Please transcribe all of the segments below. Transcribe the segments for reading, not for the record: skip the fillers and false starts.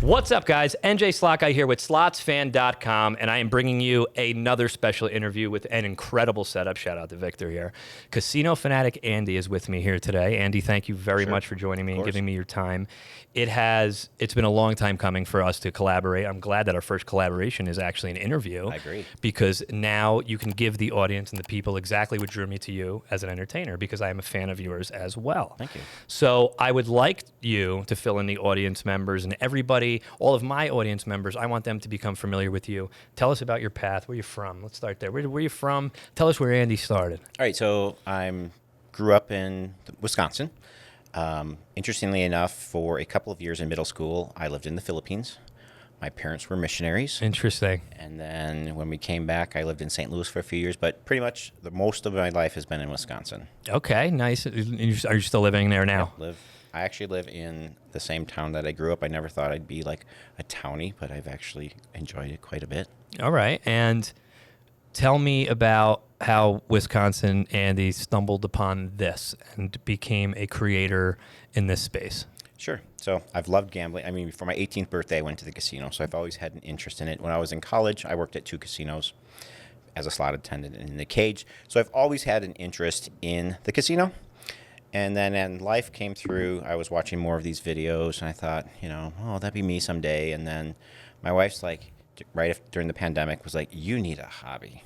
What's up, guys? NJ Slot Guy here with SlotsFan.com, and I am bringing you another special interview with an incredible setup. Shout out to Victor here. Casino Fanatic Andy is with me here today. Andy, thank you very much for joining me and giving me your time. It's been a long time coming for us to collaborate. I'm glad that our first collaboration is actually an interview. I agree. Because now you can give the audience and the people exactly what drew me to you as an entertainer, because I am a fan of yours as well. Thank you. So I would like you to fill in the audience members and everybody, all of my audience members. I want them to become familiar with you. Tell us about your path. Where are you from? Let's start there. Where are you from? Tell us where Andy started. All right, so I grew up in Wisconsin. Interestingly enough, for a couple of years in middle school, I lived in the Philippines. My parents were missionaries. Interesting. And then when we came back, I lived in St. Louis for a few years, but pretty much most of my life has been in Wisconsin. Okay, nice. Are you still living there now? I actually live in the same town that I grew up. I never thought I'd be like a townie, but I've actually enjoyed it quite a bit. All right. And tell me about how Wisconsin Andy stumbled upon this and became a creator in this space. Sure. So I've loved gambling. I mean, for my 18th birthday, I went to the casino, so I've always had an interest in it. When I was in college, I worked at 2 casinos as a slot attendant in the cage. So I've always had an interest in the casino. And then as life came through, I was watching more of these videos, and I thought, that'd be me someday. And then my wife's like, during the pandemic, was like, you need a hobby.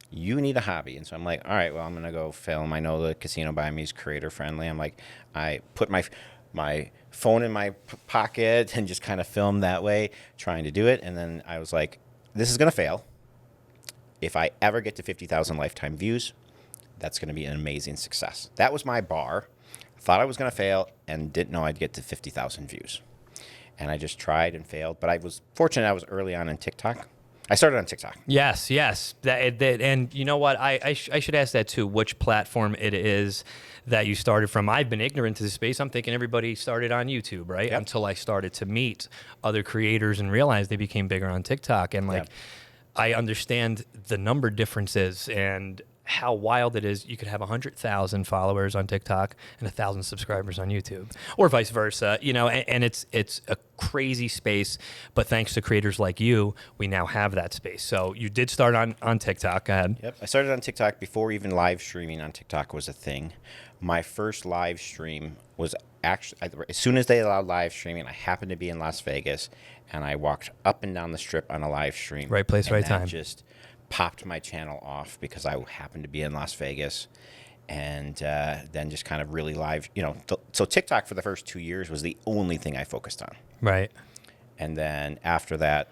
You need a hobby. And so I'm like, all right, well, I'm going to go film. I know the casino by me is creator friendly. I'm like, I put my phone in my pocket and just kind of filmed that way, trying to do it. And then I was like, this is going to fail. If I ever get to 50,000 lifetime views, that's going to be an amazing success. That was my bar. I thought I was going to fail and didn't know I'd get to 50,000 views. And I just tried and failed. But I was fortunate I was early on in TikTok. I started on TikTok. Yes. And you know what? I should ask that too, which platform it is that you started from. I've been ignorant to this space. I'm thinking everybody started on YouTube, right? Yep. Until I started to meet other creators and realize they became bigger on TikTok. And I understand the number differences and how wild it is. You could have 100,000 followers on TikTok and 1,000 subscribers on YouTube, or vice versa, and it's a crazy space, but thanks to creators like you, we now have that space. So you did start on TikTok. Go ahead. Yep. I started on TikTok before even live streaming on TikTok was a thing. My first live stream was actually, as soon as they allowed live streaming, I happened to be in Las Vegas, and I walked up and down the strip on a live stream. Right place, right time. Just popped my channel off because I happened to be in Las Vegas, and then just kind of really live, so TikTok for the first 2 years was the only thing I focused on. Right. And then after that,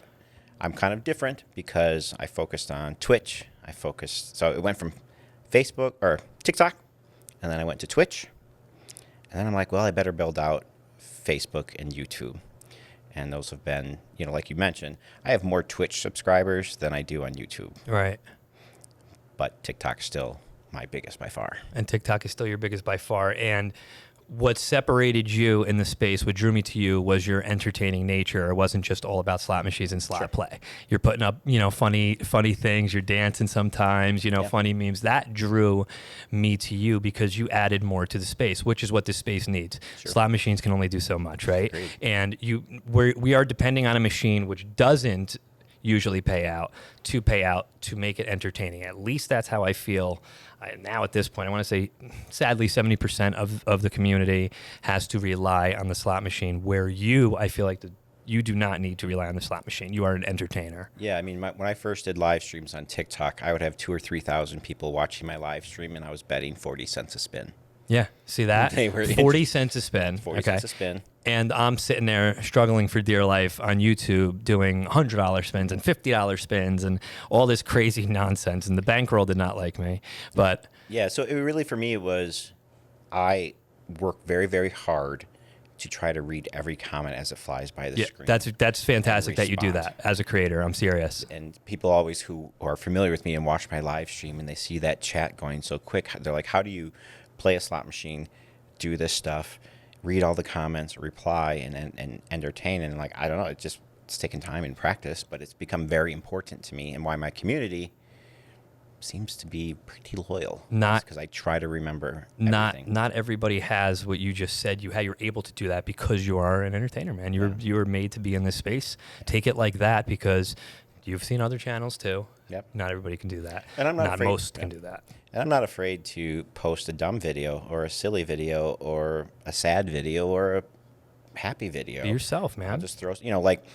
I'm kind of different because I focused on Twitch. So it went from Facebook or TikTok, and then I went to Twitch, and then I'm like, well, I better build out Facebook and YouTube. And those have been, like you mentioned, I have more Twitch subscribers than I do on YouTube. Right. But TikTok's still my biggest by far. And TikTok is still your biggest by far. And what separated you in the space, what drew me to you, was your entertaining nature. It wasn't just all about slot machines and slot play. You're putting up, funny things. You're dancing sometimes, funny memes. That drew me to you because you added more to the space, which is what this space needs. Sure. Slot machines can only do so much, right? Agreed. And we are depending on a machine which doesn't usually pay out to make it entertaining. At least that's how I feel. Now at this point, I want to say, sadly, 70% of the community has to rely on the slot machine, where I feel like you do not need to rely on the slot machine. You are an entertainer. Yeah, I mean, when I first did live streams on TikTok, I would have 2,000 or 3,000 people watching my live stream, and I was betting 40 cents a spin. Yeah, see that? They were 40 cents a spin. 40 cents a spin. And I'm sitting there struggling for dear life on YouTube doing $100 spins and $50 spins and all this crazy nonsense. And the bankroll did not like me. But yeah, so it really, for me, it was I work very, very hard to try to read every comment as it flies by the screen. That's fantastic that you do that as a creator. I'm serious. And people always who are familiar with me and watch my live stream, and they see that chat going so quick, they're like, how do you play a slot machine, do this stuff, read all the comments, reply, and entertain? And like, I don't know, it's taken time and practice, but it's become very important to me, and why my community seems to be pretty loyal. Not because I try to remember not everything. not everybody has what you just said. You're able to do that because you are an entertainer, man. You were made to be in this space. Take it like that, because you've seen other channels too. Yep. Not everybody can do that. And I'm not afraid, most can do that. And I'm not afraid to post a dumb video or a silly video or a sad video or a happy video. Be yourself, man. I'll just throw, like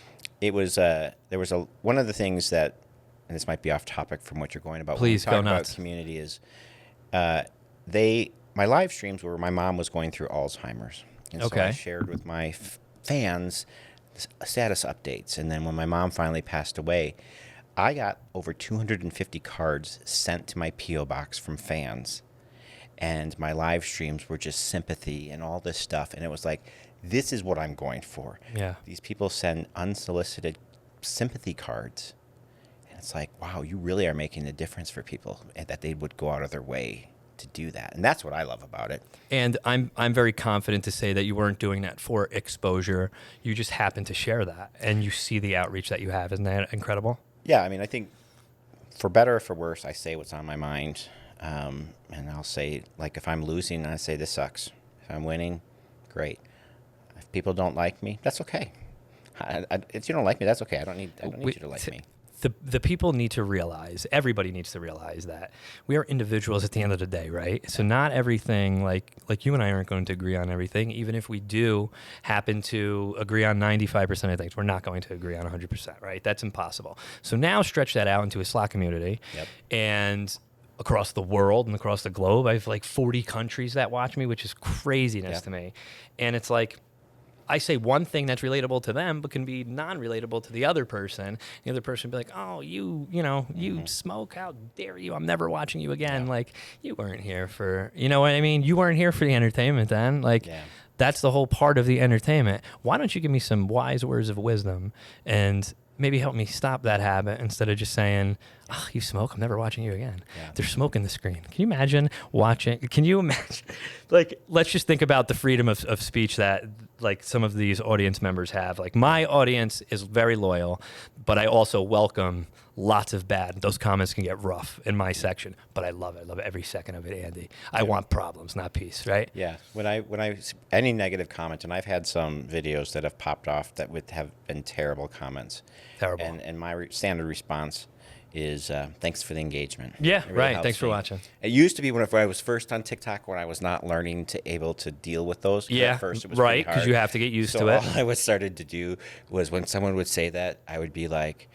it was, there was one of the things that, and this might be off topic from what you're going about. Please when we go talk nuts. About community is, my live streams were my mom was going through Alzheimer's. And so I shared with my fans status updates. And then when my mom finally passed away, I got over 250 cards sent to my P.O. box from fans. And my live streams were just sympathy and all this stuff. And it was like, this is what I'm going for. Yeah. These people send unsolicited sympathy cards. And it's like, wow, you really are making a difference for people, and that they would go out of their way to do that. And that's what I love about it. And I'm very confident to say that you weren't doing that for exposure. You just happened to share that, and you see the outreach that you have. Isn't that incredible? Yeah, I mean, I think for better or for worse, I say what's on my mind. And I'll say, like, if I'm losing, I say, this sucks. If I'm winning, great. If people don't like me, that's okay. If you don't like me, that's okay. I don't need you to like me. The people need to realize, everybody needs to realize that we are individuals at the end of the day, right? So not everything, like you and I aren't going to agree on everything. Even if we do happen to agree on 95% of things, we're not going to agree on 100%, right? That's impossible. So now stretch that out into a Slot community. Yep. And across the world and across the globe, I have like 40 countries that watch me, which is craziness to me. And it's like, I say one thing that's relatable to them, but can be non-relatable to the other person. The other person be like, "Oh, you smoke? How dare you? I'm never watching you again." Yeah. Like, you weren't here for, you know what I mean? You weren't here for the entertainment then. Like, that's the whole part of the entertainment. Why don't you give me some wise words of wisdom and maybe help me stop that habit, instead of just saying, "Oh, you smoke? I'm never watching you again." Yeah. There's smoke in the screen. Can you imagine watching? Can you imagine? Like, let's just think about the freedom of speech that, like, some of these audience members have. Like, my audience is very loyal, but I also welcome lots of bad. Those comments can get rough in my section, but I love it. I love every second of it, Andy. I want problems, not peace, right? Yeah. When I any negative comment, and I've had some videos that have popped off that would have been terrible comments. Terrible. And my standard response is thanks for the engagement. Yeah, It really right. helps Thanks for me. watching. It used to be when I was first on TikTok, when I was not learning to able to deal with those. 'Cause Yeah, at first it was right, pretty hard. because you have to get used So to it. all I was started to do was, when someone would say that, I would be like,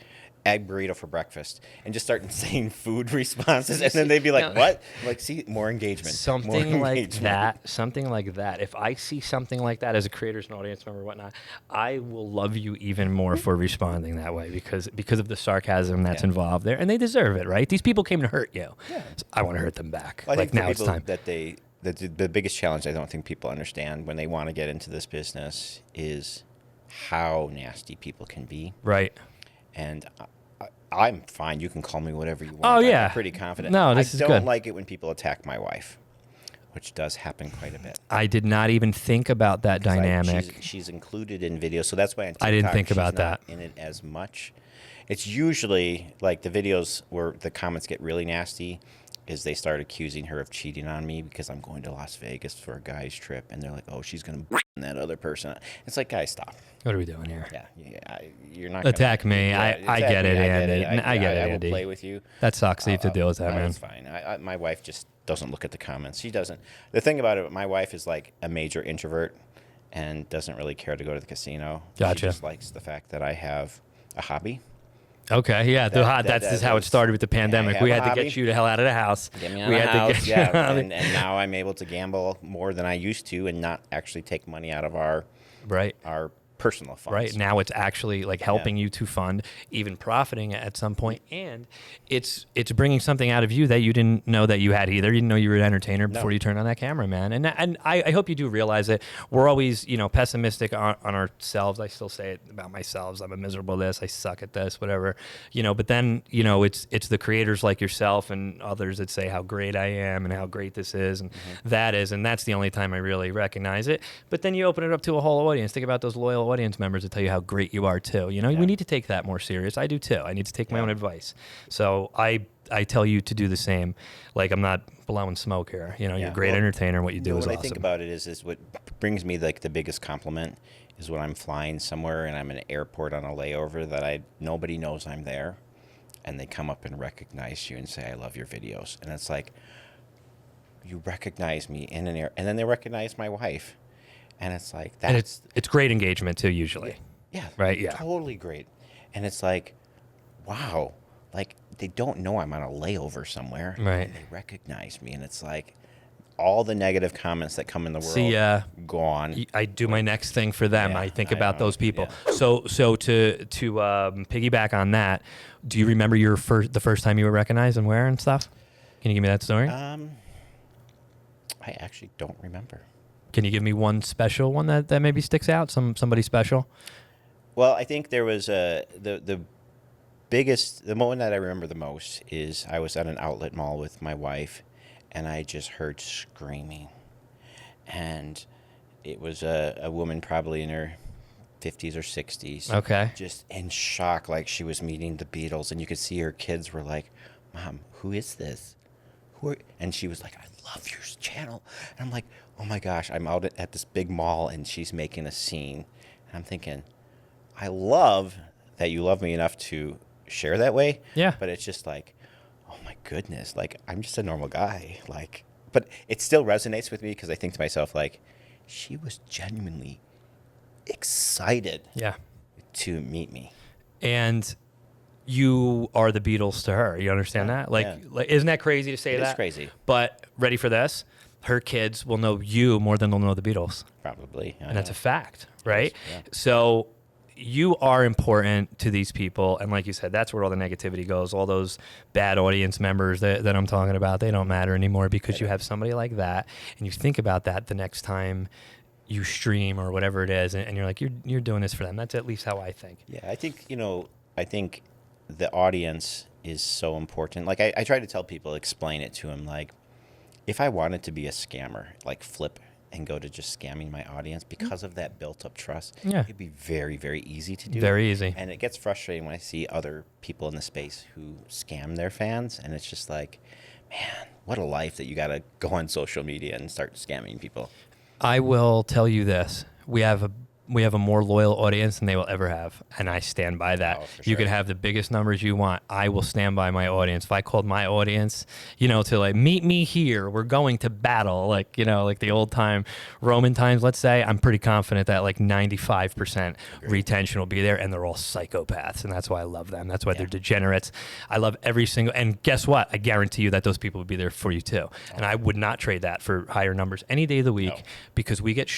egg burrito for breakfast, and just start saying food responses, and then they'd be like, what? I'm like, see, more engagement. Something more like engagement. that. Something like that. If I see something like that as a creators and audience member, whatnot, I will love you even more for responding that way, because of the sarcasm that's involved there, and they deserve it, right? These people came to hurt you. Yeah. So I want to hurt them back. Well, I like, think now it's time. the biggest challenge I don't think people understand when they want to get into this business is how nasty people can be. Right. And I'm fine. You can call me whatever you want. Oh, yeah. I'm pretty confident. No, this is I good. don't like it when people attack my wife, which does happen quite a bit. I did not even think about that dynamic. She's included in videos, so that's why on TikTok, I didn't think she's about not that. in it as much. It's usually like the videos where the comments get really nasty is they start accusing her of cheating on me because I'm going to Las Vegas for a guy's trip, and they're like, "Oh, she's going to that other person." It's like, guys, stop. What are we doing here? You're not Attack gonna, me. I get it, Andy. I get it, I will Andy. play with you. That sucks. You have to deal with that, No, man. it's fine. My wife just doesn't look at the comments. She doesn't. The thing about it, my wife is like a major introvert and doesn't really care to go to the casino. Gotcha. She just likes the fact that I have a hobby. Okay, yeah, that's just how it started with the pandemic. We had to get you the hell out of the house. Get me out we of the had house, to get and now I'm able to gamble more than I used to and not actually take money out of our personal funds. Right. Now it's actually like helping you to fund, even profiting at some point. And it's bringing something out of you that you didn't know that you had either. You didn't know you were an entertainer before you turned on that camera, man. And I hope you do realize it. We're always, pessimistic on ourselves. I still say it about myself. I'm a miserable this. I suck at this, whatever, but then, it's the creators like yourself and others that say how great I am and how great this is. And that is, and that's the only time I really recognize it. But then you open it up to a whole audience. Think about those loyal loyal audience members that tell you how great you are too. You know, we need to take that more serious. I do too. I need to take my own advice. So I tell you to do the same. Like, I'm not blowing smoke here. You know, you're a great entertainer. What you do is awesome. awesome. What I think about it is what brings me like the biggest compliment is when I'm flying somewhere and I'm in an airport on a layover that nobody knows I'm there, and they come up and recognize you and say, I love your videos. And it's like, you recognize me in an air, and then they recognize my wife. And it's like, and it's great engagement too, usually. Yeah. Right? Yeah. Totally great. And it's like, wow, like they don't know I'm on a layover somewhere. Right. And they recognize me. And it's like, all the negative comments that come in the world gone. I do my next thing for them. Yeah, I think about those people. yeah. So to piggyback on that, do you remember the first time you were recognized and where and stuff? Can you give me that story? I actually don't remember. Can you give me one special one that maybe sticks out? Somebody special? Well, I think there was the moment that I remember the most is I was at an outlet mall with my wife, and I just heard screaming. And it was a woman probably in her 50s or 60s. Okay. Just in shock, like she was meeting the Beatles. And you could see her kids were like, Mom, who is this? And she was like, I love your channel. And I'm like, oh my gosh, I'm out at this big mall and she's making a scene. And I'm thinking, I love that you love me enough to share that way. Yeah. But it's just like, oh my goodness, like I'm just a normal guy. Like, but it still resonates with me because I think to myself, like, she was genuinely excited to meet me. And you are the Beatles to her. You understand that? Like, isn't that crazy to say that? It's crazy. But ready for this? Her kids will know you more than they'll know the Beatles. Probably. And that's a fact, right? Yeah. So you are important to these people. And like you said, that's where all the negativity goes. All those bad audience members that I'm talking about, they don't matter anymore because you have somebody like that. And you think about that the next time you stream or whatever it is. And you're like, you're doing this for them. That's at least how I think. Yeah, I think, the audience is so important. Like I try to tell people, explain it to them. Like if I wanted to be a scammer, like flip and go to just scamming my audience because of that built up trust, it'd be very, very easy to do. Very easy. And it gets frustrating when I see other people in the space who scam their fans. And it's just like, man, what a life that you got to go on social media and start scamming people. I will tell you this. We have a more loyal audience than they will ever have, and I stand by that. Oh, for You sure. can have the biggest numbers you want. I will stand by my audience. If I called my audience, to like, meet me here, we're going to battle, like the old time Roman times, let's say, I'm pretty confident that like 95% retention will be there, and they're all psychopaths, and that's why I love them. That's why they're degenerates. I love every single, and guess what? I guarantee you that those people would be there for you too. And I would not trade that for higher numbers any day of the week because we get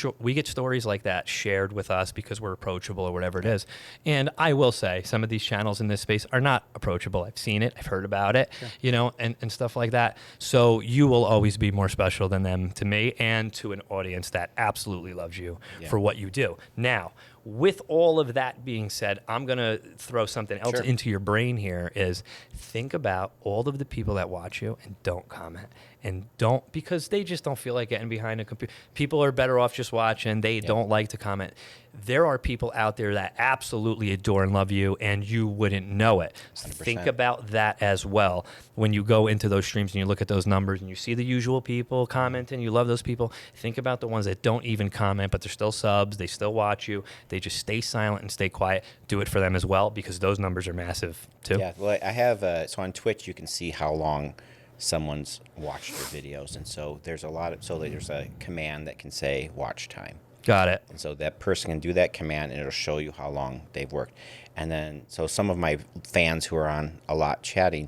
stories like that shared with us because we're approachable or whatever it is. And I will say some of these channels in this space are not approachable. I've seen it, I've heard about it, and stuff like that. So you will always be more special than them to me and to an audience that absolutely loves you for what you do. Now, with all of that being said, I'm going to throw something else into your brain here is think about all of the people that watch you and don't comment. And don't, because they just don't feel like getting behind a computer. People are better off just watching. They don't like to comment. There are people out there that absolutely adore and love you, and you wouldn't know it. So 100%. think about that as well. When you go into those streams and you look at those numbers and you see the usual people commenting, you love those people, think about the ones that don't even comment, but they're still subs, they still watch you, they just stay silent and stay quiet. Do it for them as well, because those numbers are massive too. Yeah, well, I have, so on Twitch, you can see how long someone's watched your videos. And so there's there's a command that can say watch time. Got it. And so that person can do that command and it'll show you how long they've worked. And then, so some of my fans who are on a lot chatting,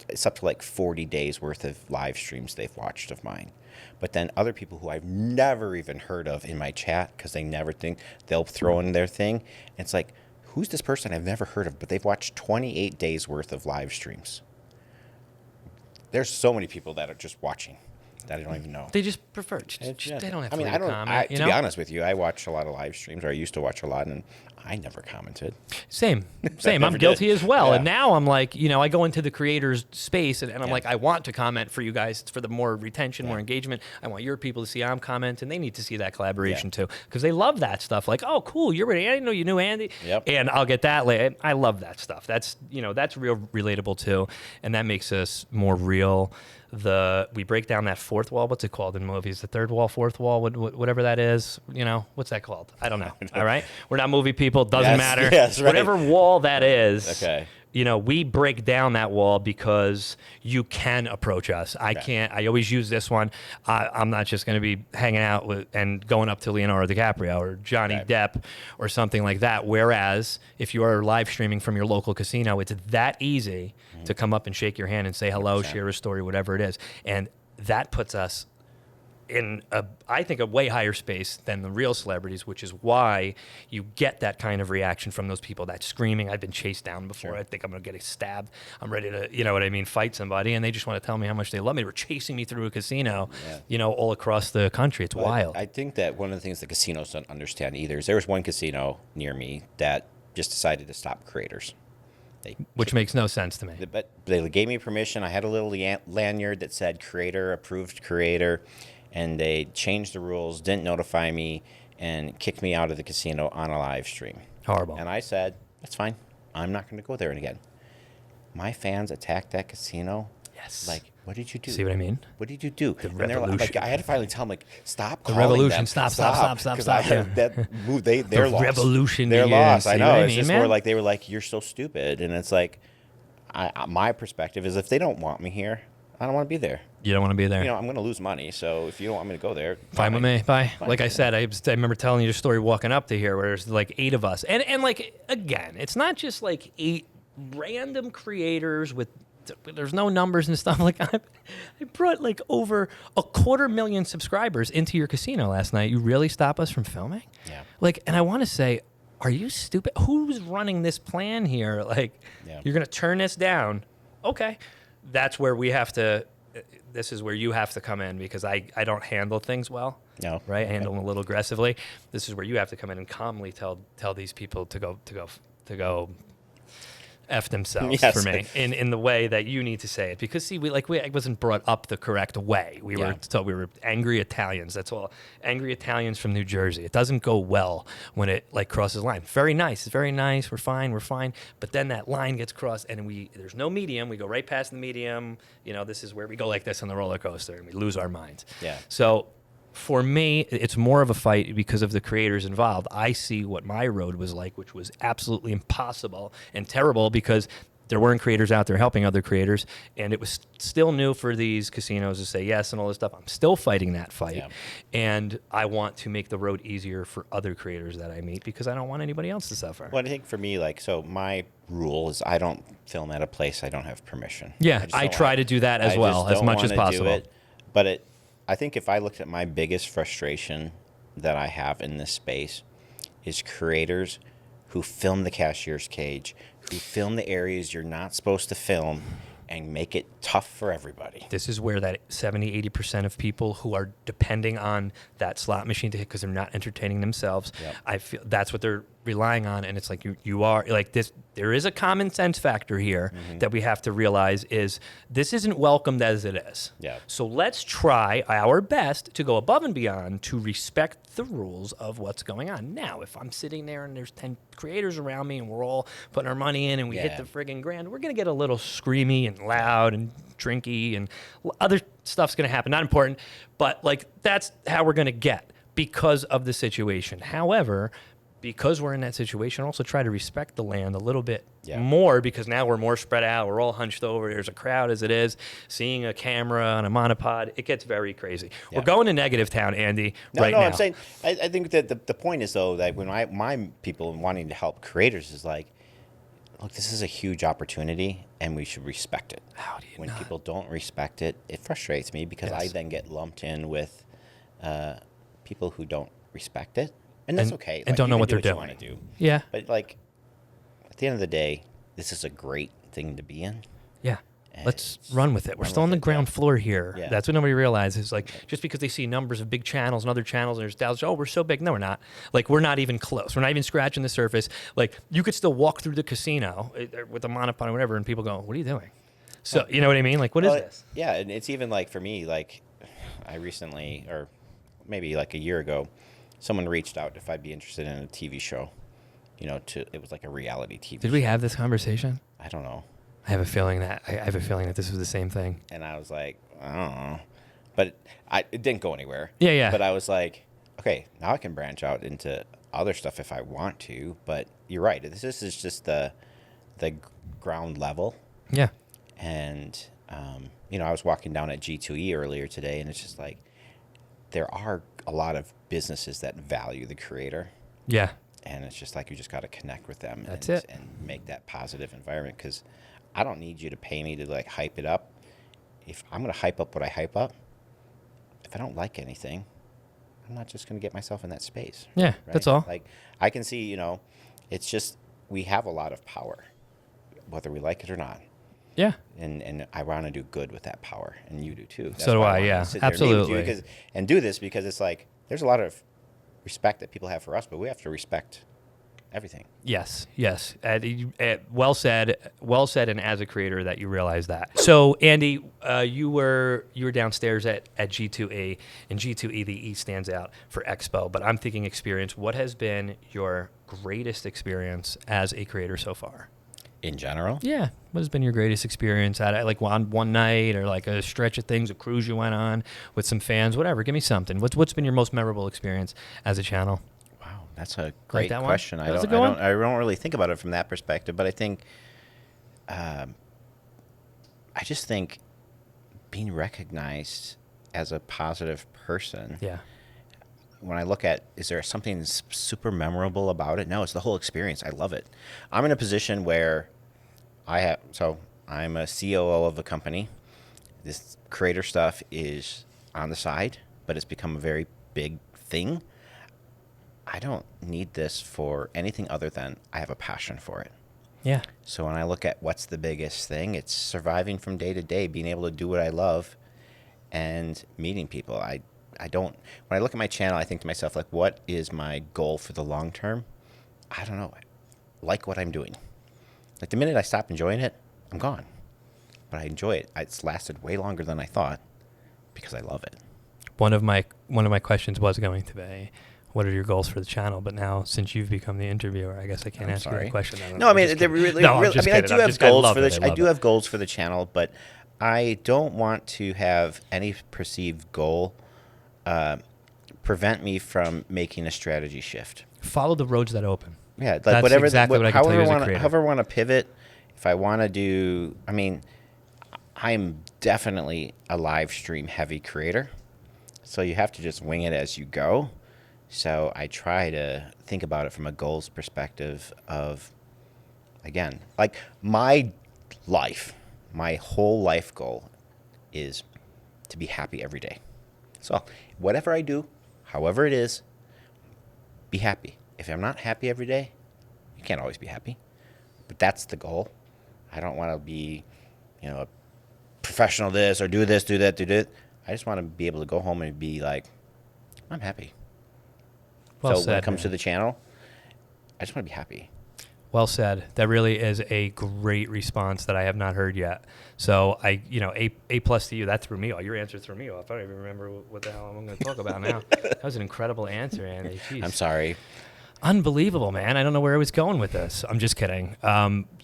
it's up to like 40 days worth of live streams they've watched of mine. But then other people who I've never even heard of in my chat, because they never think, they'll throw in their thing. And it's like, who's this person I've never heard of? But they've watched 28 days worth of live streams. There's so many people that are just watching. that I don't even know. They just prefer. Yeah. They don't have I to mean, leave a comment. to be honest with you, I watch a lot of live streams, or I used to watch a lot, and I never commented. Same. I'm never guilty did. as well. Yeah. And now I'm like, I go into the creators space and I'm Yeah. like, I want to comment for you guys for the more retention, more engagement. I want your people to see I'm commenting. They need to see that collaboration too, because they love that stuff. Like, oh, cool, you're with Andy. I didn't know you knew Andy. Yep. And I'll get that later. I love that stuff. That's that's real relatable too, and that makes us more real. We break down that fourth wall. What's it called in movies? The third wall, fourth wall, whatever that is. What's that called? I don't know. All right, we're not movie people. Doesn't matter. Yes, right. Whatever wall that is. Okay. We break down that wall because you can approach us. I can't. I always use this one. I'm not just going to be hanging out with and going up to Leonardo DiCaprio or Johnny Depp or something like that. Whereas if you are live streaming from your local casino, it's that easy to come up and shake your hand and say hello, 100%. Share a story, whatever it is. And that puts us in I think a way higher space than the real celebrities, which is why you get that kind of reaction from those people, that screaming, I've been chased down before, I think I'm going to get stabbed, I'm ready to, fight somebody, and they just want to tell me how much they love me. They were chasing me through a casino, all across the country. It's wild. I think that one of the things the casinos don't understand either is there was one casino near me that just decided to stop creators. Which makes no sense to me. But they gave me permission. I had a little lanyard that said creator, approved creator, and they changed the rules, didn't notify me, and kicked me out of the casino on a live stream. Horrible. And I said, that's fine. I'm not going to go there again. My fans attacked that casino. Yes. Like, what did you do? See what I mean? What did you do? The and revolution. I had to finally tell them, stop the calling revolution. them. Stop. Because that move, they're the lost. Revolution. They're lost. I know. What It's I mean, just man? more like they were like, you're so stupid. And it's like, my perspective is if they don't want me here, I don't want to be there. You don't want to be there. I'm going to lose money. So if you don't want me to go there, fine with me. Bye. Like I said, I remember telling you the story walking up to here where there's like 8 of us. And like, again, it's not just like 8 random creators there's no numbers and stuff. Like I brought like over 250,000 subscribers into your casino last night. You really stop us from filming? Yeah. Like, and I want to say, are you stupid? Who's running this plan here? Like, you're going to turn this down. Okay. That's where we have to, this is where you have to come in because I don't handle things well. No. Right? I handle them a little aggressively. This is where you have to come in and calmly tell these people to go F themselves for me in the way that you need to say it. Because see, I wasn't brought up the correct way. We were told we were angry Italians. That's all. Angry Italians from New Jersey. It doesn't go well when it like crosses the line. Very nice. It's very nice. We're fine. But then that line gets crossed and there's no medium. We go right past the medium. This is where we go like this on the roller coaster and we lose our minds. Yeah. So for me, it's more of a fight because of the creators involved. I see what my road was like, which was absolutely impossible and terrible because there weren't creators out there helping other creators, and it was still new for these casinos to say yes and all this stuff. I'm still fighting that fight, and I want to make the road easier for other creators that I meet because I don't want anybody else to suffer. Well, I think for me, my rule is I don't film at a place I don't have permission. Yeah, I try to do that as well, as much as possible. But I think if I looked at my biggest frustration that I have in this space is creators who film the cashier's cage, who film the areas you're not supposed to film and make it tough for everybody. This is where that 70-80% of people who are depending on that slot machine to hit because they're not entertaining themselves, I feel that's what they're relying on. And it's like you are like this. There is a common sense factor here that we have to realize is this isn't welcomed as it is. Yeah. So let's try our best to go above and beyond to respect the rules of what's going on. Now, if I'm sitting there and there's 10 creators around me and we're all putting our money in and we hit the friggin' grand, we're going to get a little screamy and loud and drinky and other stuff's going to happen. Not important, but like that's how we're going to get because of the situation. However, because we're in that situation, also try to respect the land a little bit more because now we're more spread out. We're all hunched over. There's a crowd as it is. Seeing a camera on a monopod, it gets very crazy. We're going to negative town, Andy, right now. No, I'm saying, I think that the point is, though, that when my people wanting to help creators is like, look, this is a huge opportunity, and we should respect it. How do you When not? people don't respect it, it frustrates me because I then get lumped in with people who don't respect it. And that's okay. And don't know what they're you doing. want to do. Yeah. But, at the end of the day, this is a great thing to be in. Yeah. Let's run with it. We're still on the ground floor here. Yeah. That's what nobody realizes. Like, just because they see numbers of big channels and other channels, and there's thousands, oh, we're so big. No, we're not. Like, we're not even close. We're not even scratching the surface. Like, you could still walk through the casino with a monopod or whatever, and people go, what are you doing? So, you know what I mean? Like, what is this? Yeah, and it's even like, for me, like, I recently, or maybe like a year ago, someone reached out if I'd be interested in a TV show. You know, it was like a reality TV show. Did we have this conversation? I don't know. I have a feeling that this was the same thing. And I was like, I don't know. But it didn't go anywhere. Yeah. But I was like, okay, now I can branch out into other stuff if I want to. But you're right. This is just the ground level. Yeah. And, you know, I was walking down at G2E earlier today, and it's just like, there are a lot of businesses that value the creator. Yeah. And it's just like, you just got to connect with them. That's it. And make that positive environment, because I don't need you to pay me to like hype it up. If I'm going to hype up what I hype up, if I don't like anything, I'm not just going to get myself in that space. Yeah, right? that's all. Like, I can see, you know, it's just, we have a lot of power, whether we like it or not. Yeah. And I want to do good with that power, and you do too. That's so do why I, yeah. sit there and meet with you Absolutely. and do this, because it's like, there's a lot of respect that people have for us, but we have to respect everything. Yes. Well said, and as a creator that you realize that. So, Andy, you were downstairs at G2E, and G2E, the E stands out for Expo, but I'm thinking experience. What has been your greatest experience as a creator so far? In general? Yeah. What has been your greatest experience at it? Like one night, or like a stretch of things, a cruise you went on with some fans, whatever. Give me something. What's been your most memorable experience as a channel? Wow, that's a great that question. one? I don't really think about it from that perspective, but I think, I just think being recognized as a positive person. Yeah. When I look at, is there something super memorable about it? No, it's the whole experience. I love it. I'm in a position where I'm a COO of a company. This creator stuff is on the side, but it's become a very big thing. I don't need this for anything other than I have a passion for it. Yeah. So when I look at what's the biggest thing, it's surviving from day to day, being able to do what I love and meeting people. When I look at my channel, I think to myself, like, what is my goal for the long term? I don't know. I like what I'm doing. Like, the minute I stop enjoying it, I'm gone. But I enjoy it. It's lasted way longer than I thought because I love it. One of my questions was going to be, what are your goals for the channel? But now, since you've become the interviewer, I guess I can't ask you that question. No, I mean, they're really. No, I mean, I do have goals for the. I do have goals for the channel, but I don't want to have any perceived goal prevent me from making a strategy shift. Follow the roads that open. Yeah, like that's whatever. Exactly what I can tell you as a creator. However, I want to pivot. If I want to do, I mean, I'm definitely a live stream heavy creator, so you have to just wing it as you go. So I try to think about it from a goals perspective of, again, like my whole life goal is to be happy every day. So whatever I do, however it is, be happy. If I'm not happy every day, you can't always be happy. But that's the goal. I don't want to be, a professional this or do this, do that, do that. I just want to be able to go home and be like, I'm happy. Well so said, when it comes man. to the channel, I just want to be happy. Well said. That really is a great response that I have not heard yet. So A plus to you. That threw me off. Your answer threw me off. I don't even remember what the hell I'm going to talk about now. That was an incredible answer, Andy. Jeez. I'm sorry. Unbelievable, man. I don't know where I was going with this. I'm just kidding.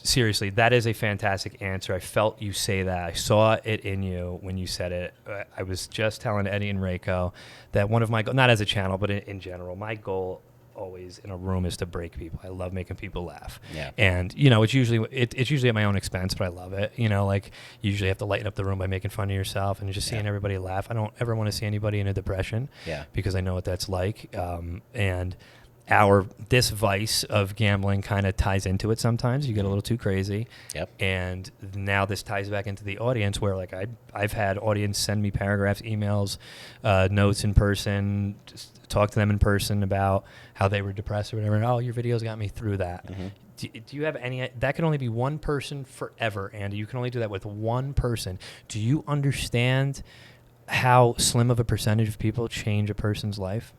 Seriously, that is a fantastic answer. I felt you say that. I saw it in you when you said it. I was just telling Eddie and Reiko that one of my goals, not as a channel, but in general, my goal always in a room is to break people. I love making people laugh. Yeah. And, it's usually at my own expense, but I love it. You usually have to lighten up the room by making fun of yourself and just seeing everybody laugh. I don't ever want to see anybody in a depression. Yeah. Because I know what that's like. And this vice of gambling kind of ties into it sometimes. You get a little too crazy. Yep. And now this ties back into the audience where like I've had audience send me paragraphs, emails, notes in person, just talk to them in person about how they were depressed or whatever. And, oh, your videos got me through that. Mm-hmm. Do you have any, that can only be one person forever, Andy. You can only do that with one person. Do you understand how slim of a percentage of people change a person's life?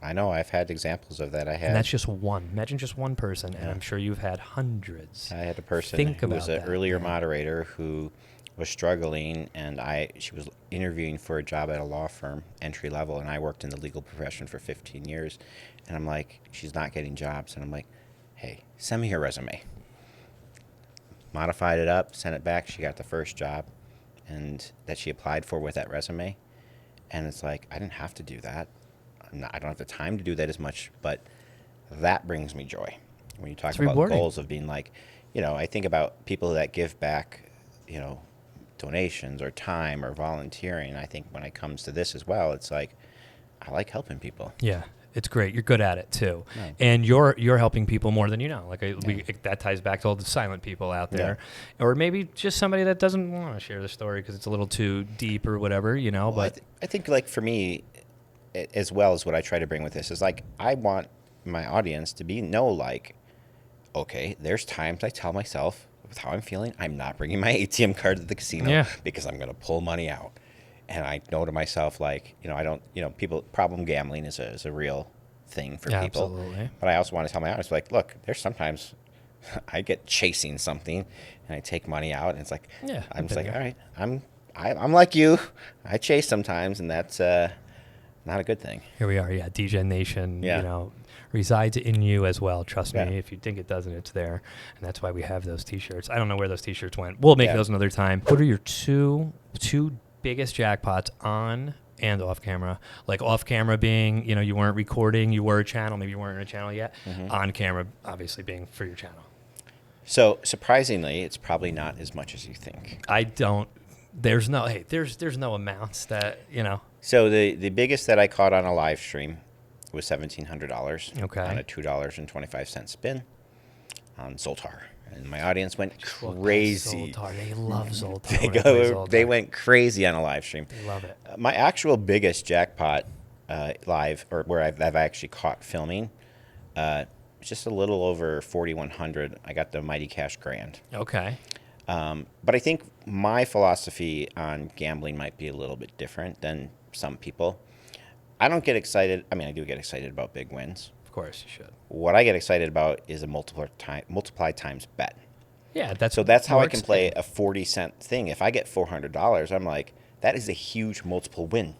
I know. I've had examples of that. And that's just one. Imagine just one person, and I'm sure you've had hundreds. I had a person who was an earlier moderator who was struggling, and she was interviewing for a job at a law firm, entry level, and I worked in the legal profession for 15 years. And I'm like, she's not getting jobs. And I'm like, hey, send me her resume. Modified it up, sent it back. She got the first job and that she applied for with that resume. And it's like, I didn't have to do that. I don't have the time to do that as much, but that brings me joy. When you talk about goals of being like, I think about people that give back, donations or time or volunteering. I think when it comes to this as well, it's like, I like helping people. Yeah. It's great. You're good at it too, and you're helping people more than you know. Like that ties back to all the silent people out there, or maybe just somebody that doesn't want to share the story because it's a little too deep or whatever, Well, but I think like for me, as well as what I try to bring with this is like I want my audience to like, okay, there's times I tell myself with how I'm feeling, I'm not bringing my ATM card to the casino because I'm going to pull money out. And I know to myself, like, I don't, problem gambling is a real thing for people. Absolutely. But I also want to tell my audience, like, look, there's sometimes I get chasing something and I take money out and it's like, I'm just like, all right, I'm like you. I chase sometimes and that's not a good thing. Here we are. DJ Nation, resides in you as well. Trust me. If you think it doesn't, it's there. And that's why we have those T-shirts. I don't know where those T-shirts went. We'll make those another time. What are your two biggest jackpots on and off camera? Like off camera being, you weren't recording, you were a channel, maybe you weren't in a channel yet. Mm-hmm. On camera, obviously being for your channel. So surprisingly, it's probably not as much as you think. There's no amounts that, So the biggest that I caught on a live stream was $1,700 okay. on a $2.25 spin on Zoltar. And my audience went crazy. Zoltar. They love Zoltar. They went crazy on a live stream. They love it. My actual biggest jackpot live, or where I've actually caught filming, just a little over 4,100. I got the Mighty Cash Grand. Okay. But I think my philosophy on gambling might be a little bit different than some people. I don't get excited. I mean, I do get excited about big wins. Of course you should. What I get excited about is a multiply times bet. Yeah, that's how I can play a 40-cent thing. If I get $400, I'm like, that is a huge multiple win.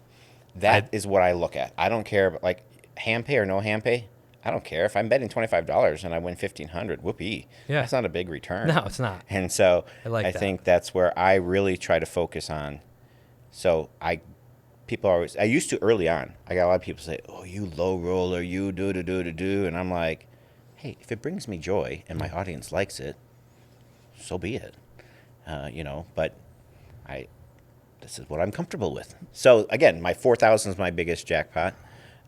That is what I look at. I don't care about like hand pay or no hand pay. I don't care if I'm betting $25 and I win $1,500. Whoopee! Yeah, that's not a big return. No, it's not. And so I think that's where I really try to focus on. So I used to early on. I got a lot of people say, "Oh, you low roller, you do," and I'm like, "Hey, if it brings me joy and my audience likes it, so be it." But this is what I'm comfortable with. So again, my 4,000 is my biggest jackpot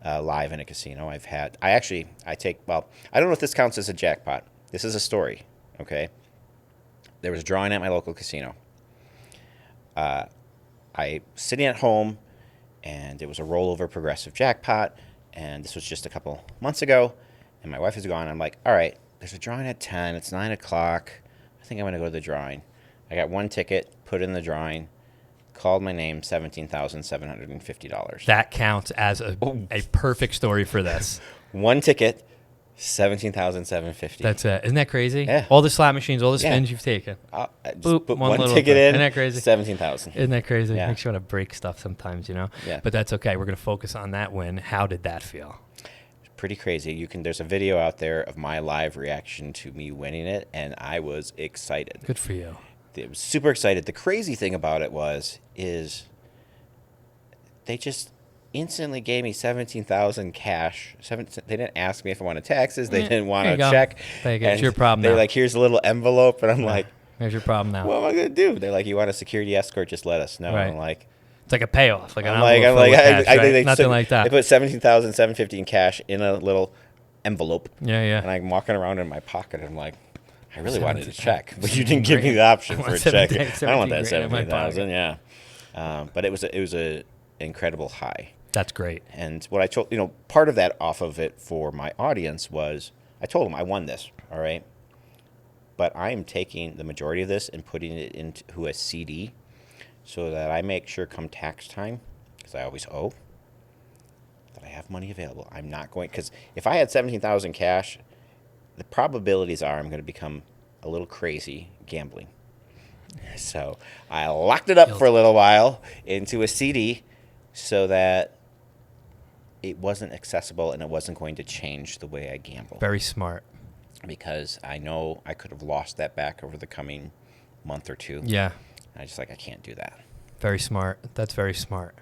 live in a casino. I don't know if this counts as a jackpot. This is a story. Okay, there was a drawing at my local casino. I sitting at home. And it was a rollover progressive jackpot. And this was just a couple months ago. And my wife is gone. I'm like, all right, there's a drawing at 10. It's 9 o'clock. I think I'm going to go to the drawing. I got one ticket, put in the drawing, called my name, $17,750. That counts as a perfect story for this. One ticket, $17,750. That's it. Isn't that crazy? Yeah. All the slot machines, all the spins you've taken. Boop, put one ticket in. Isn't that crazy? 17,000. Isn't that crazy? Yeah. Makes you want to break stuff sometimes, Yeah. But that's okay. We're going to focus on that win. How did that feel? Pretty crazy. There's a video out there of my live reaction to me winning it, and I was excited. Good for you. I was super excited. The crazy thing about it is they just instantly gave me $17,000 cash. They didn't ask me if I wanted taxes. They didn't want a check. It's your problem now. They're like, here's a little envelope. And I'm like, here's your problem now. What am I going to do? They're like, you want a security escort? Just let us know. Right. I'm like, it's like a payoff. Like nothing like that. They put $17,750 in cash in a little envelope. Yeah, yeah. And I'm walking around in my pocket, and I'm like, I really wanted a 17 check, but you didn't give me the option for a check. I don't want that 17 grand in my 17,000. Yeah. But it was a incredible high. That's great. And what I told, part of that off of it for my audience was I told them I won this, all right? But I am taking the majority of this and putting it into a CD so that I make sure come tax time, because I always owe, that I have money available. I'm not going, because if I had 17,000 cash, the probabilities are I'm going to become a little crazy gambling. So I locked it up for a little while into a CD so that it wasn't accessible and it wasn't going to change the way I gamble. Very smart. Because I know I could have lost that back over the coming month or two. Yeah. I just I can't do that. Very smart. That's very smart.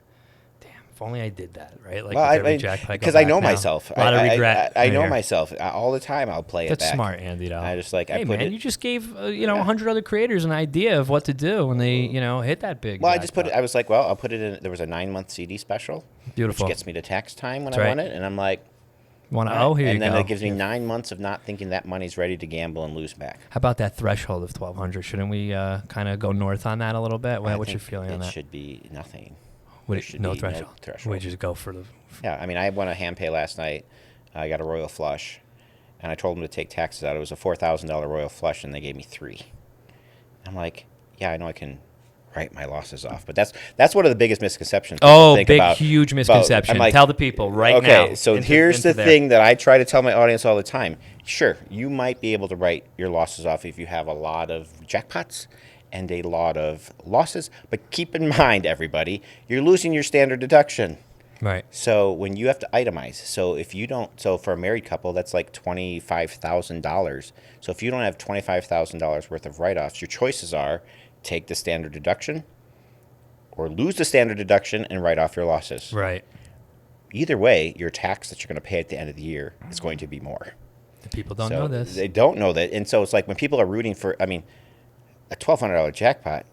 Damn, if only I did that, right? Like Well, Jackpot, because I know myself. A lot of regret. I know myself. All the time I'll play it back. That's smart, Andy, though. I just hey, man, you just gave 100 other creators an idea of what to do when they hit that big. Well, I just put it. I was like, well, I'll put it in. There was a 9-month CD special. Beautiful. Which gets me to tax time when That's I right. want it, and I'm like, want to owe? Here you and go. then it gives me 9 months of not thinking that money's ready to gamble and lose back. How about that threshold of 1,200? Shouldn't we kind of go north on that a little bit? What's your feeling on that? It should be nothing. No threshold. We just go for the. Yeah, I mean, I won a hand pay last night. I got a royal flush, and I told them to take taxes out. It was a $4,000 royal flush, and they gave me $3,000. I'm like, yeah, I know I can write my losses off, but that's one of the biggest misconceptions. Huge misconception. Like, tell the people right now. Okay, so here's the thing that I try to tell my audience all the time. Sure, you might be able to write your losses off if you have a lot of jackpots and a lot of losses, but keep in mind, everybody, you're losing your standard deduction. Right. So when you have to itemize, so for a married couple, that's like $25,000. So if you don't have $25,000 worth of write-offs, your choices are take the standard deduction or lose the standard deduction and write off your losses. Right. Either way, your tax that you're going to pay at the end of the year is going to be more. The people don't know this. They don't know that. And so it's like when people are rooting for, a $1,200 jackpot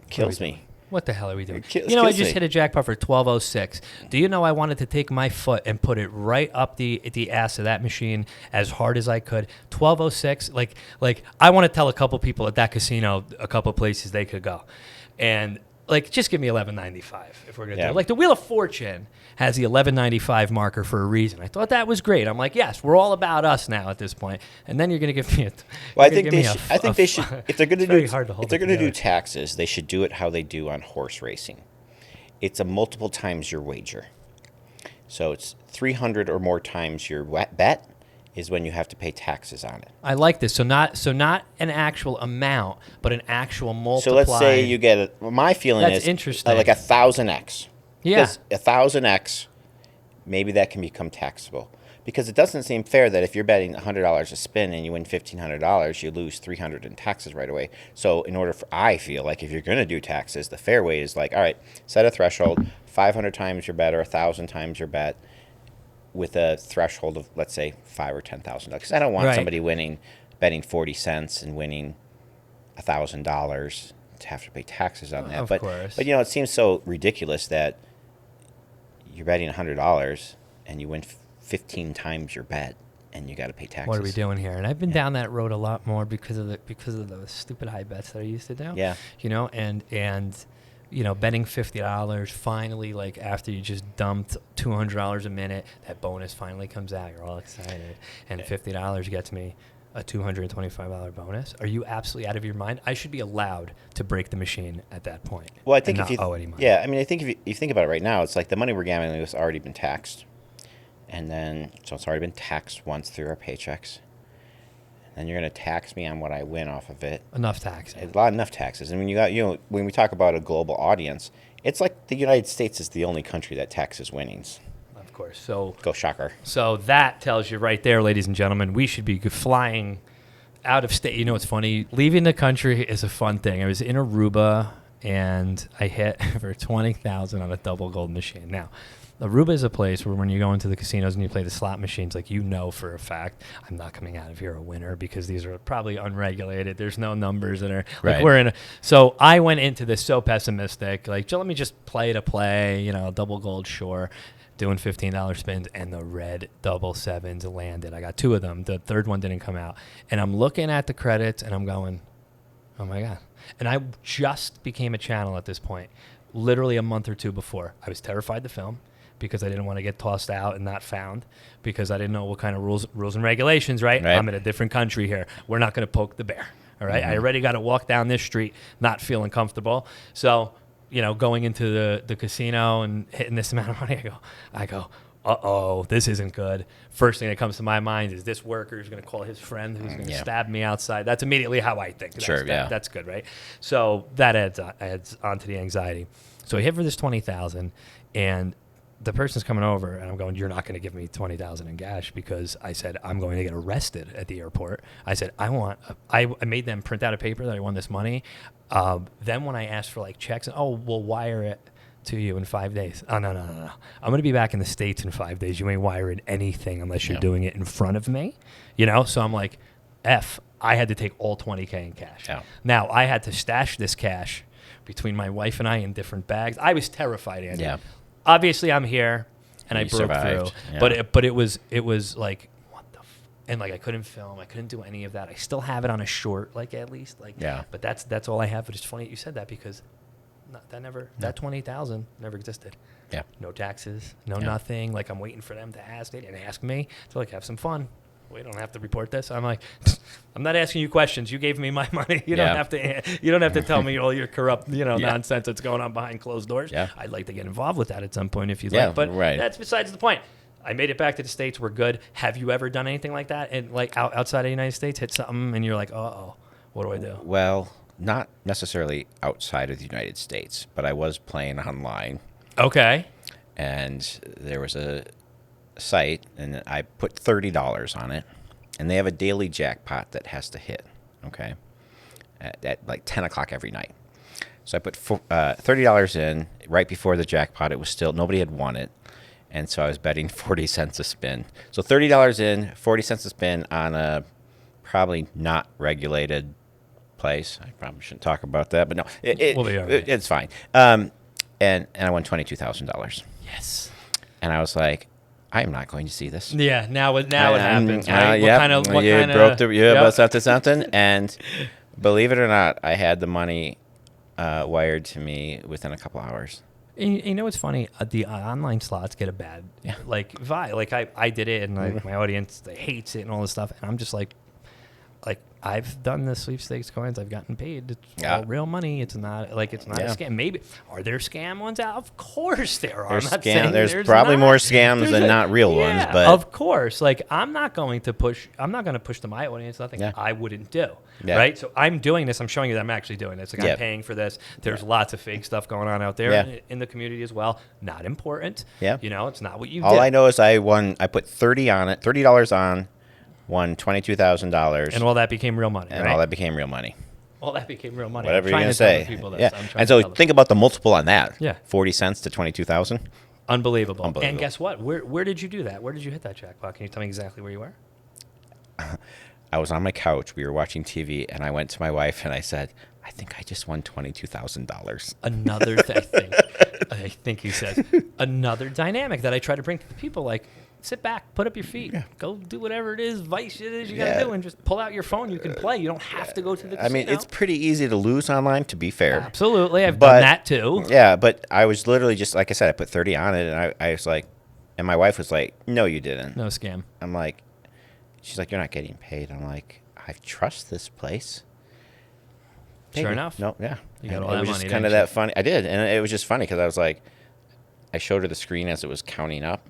kills me. What the hell are we doing? I just hit a jackpot for 1206. Do you know I wanted to take my foot and put it right up the ass of that machine as hard as I could? 1206. Like I want to tell a couple people at that casino a couple places they could go, and just give me 1195 if we're gonna do it. Like the Wheel of Fortune has the 1195 marker for a reason. I thought that was great. I'm like, yes, we're all about us now at this point. And then you're gonna give me I think they should. If they're gonna do taxes, they should do it how they do on horse racing. It's a multiple times your wager. So it's 300 or more times your bet is when you have to pay taxes on it. I like this. So not an actual amount, but an actual multiply. So let's say you get my feeling That's is interesting. Like 1,000x. Yeah. Because 1,000x, maybe that can become taxable. Because it doesn't seem fair that if you're betting $100 a spin and you win $1,500, you lose $300 in taxes right away. So I feel like if you're going to do taxes, the fair way is like, all right, set a threshold, 500 times your bet or 1,000 times your bet, with a threshold of, let's say, $5,000 or $10,000. Because I don't want somebody betting 40 cents and winning $1,000 to have to pay taxes on that. Of course. But it seems so ridiculous that you're betting $100 and you win 15 times your bet and you got to pay taxes. What are we doing here? And I've been down that road a lot more because of the stupid high bets that I used to do. Yeah. And betting $50 finally, after you just dumped $200 a minute, that bonus finally comes out. You're all excited. And $50 gets me a $225 bonus. Are you absolutely out of your mind? I should be allowed to break the machine at that point. Well, I think if you owe any money. Yeah, I think if you think about it right now, it's like the money we're gambling with has already been taxed. And then, so it's already been taxed once through our paychecks. And you're going to tax me on what I win off of it. Enough tax. Enough taxes. And when when we talk about a global audience, it's like the United States is the only country that taxes winnings. Of course. So go Shocker. So that tells you right there, ladies and gentlemen, we should be flying out of state. It's funny. Leaving the country is a fun thing. I was in Aruba and I hit for 20,000 on a double gold machine. Now, Aruba is a place where when you go into the casinos and you play the slot machines, for a fact, I'm not coming out of here a winner because these are probably unregulated. There's no numbers in there. Right. So I went into this so pessimistic, let me just play to play, double gold, sure. doing $15 spins, and the red double sevens landed. I got 2 of them. The third one didn't come out. And I'm looking at the credits, and I'm going, oh, my God. And I just became a channel at this point, literally a month or 2 before. I was terrified to film because I didn't want to get tossed out and not found because I didn't know what kind of rules and regulations, right? I'm in a different country here. We're not going to poke the bear, all right? I already got to walk down this street not feeling comfortable. So, going into the casino and hitting this amount of money, I go, uh-oh, this isn't good. First thing that comes to my mind is this worker is going to call his friend who's going to stab me outside. That's immediately how I think. That's good, right? So that adds on to the anxiety. So I hit for this $20,000, and the person's coming over, and I'm going, you're not going to give me $20,000 in cash because I said I'm going to get arrested at the airport. I said I made them print out a paper that I won this money. Then when I asked for like checks, we'll wire it to you in 5 days. Oh, no. I'm going to be back in the States in 5 days. You ain't wiring anything unless you're doing it in front of me. So I'm like, I had to take all $20K in cash. Yeah. Now I had to stash this cash between my wife and I in different bags. I was terrified, Andy. Yeah. Obviously, I'm here, and I broke through. Yeah. But it was like, what the and like I couldn't film, I couldn't do any of that. I still have it on a short, like at least, like. Yeah. But that's all I have. But it's funny that you said that because that 20,000 never existed. Yeah. No taxes, no nothing. Like I'm waiting for them to ask. They didn't ask me. So like have some fun. We don't have to report this. I'm like, I'm not asking you questions. You gave me my money. You don't have to tell me all your corrupt, nonsense that's going on behind closed doors. Yeah. I'd like to get involved with that at some point if you'd like. But that's besides the point. I made it back to the States. We're good. Have you ever done anything like that? And like outside of the United States, hit something and you're like, what do I do? Well, not necessarily outside of the United States, but I was playing online. Okay. And there was a site, and I put $30 on it, and they have a daily jackpot that has to hit, okay, at like 10 o'clock every night. So I put $30 in. Right before the jackpot, it was still, nobody had won it, and so I was betting 40 cents a spin. So $30 in, 40 cents a spin on a probably not regulated place. I probably shouldn't talk about that, but no, it's fine. And I won $22,000. Yes. And I was like, I am not going to see this. Yeah, now it happens, right? Something. And believe it or not, I had the money wired to me within a couple hours. And you know what's funny? The online slots get a bad vibe. Like I did it, and my audience hates it and all this stuff, and I'm just like I've done the sweepstakes coins. I've gotten paid. It's all real money. It's not a scam. Maybe are there scam ones out? Of course there are. There's probably more scams than not real ones. But of course, like I'm not going to push to my audience nothing I wouldn't do. Yeah. Right. So I'm doing this. I'm showing you that I'm actually doing this. Like I'm paying for this. There's lots of fake stuff going on out there in the community as well. Not important. Yeah. It's not what you. All I know is I put $30 on. Won $22,000, and all that became real money. And all that became real money. All that became real money. Whatever you're gonna say. And so think about the multiple on that. Yeah. 40 cents to 22,000. Unbelievable. And guess what? Where did you do that? Where did you hit that jackpot? Can you tell me exactly where you were? I was on my couch. We were watching TV, and I went to my wife and I said, "I think I just won $22,000." Another thing. I think he says another dynamic that I try to bring to the people, like. Sit back, put up your feet, go do whatever it is, vice it is you got to do, and just pull out your phone. You can play. You don't have to go to the casino. I mean, it's pretty easy to lose online, to be fair. Absolutely. I've done that too. Yeah, but I was literally just, like I said, I put 30 on it, and I was like, and my wife was like, no, you didn't. No scam. I'm like, she's like, you're not getting paid. I'm like, I trust this place. Sure enough. No, yeah. You got all that money. It was just kind of that funny. I did, and it was just funny because I was like, I showed her the screen as it was counting up.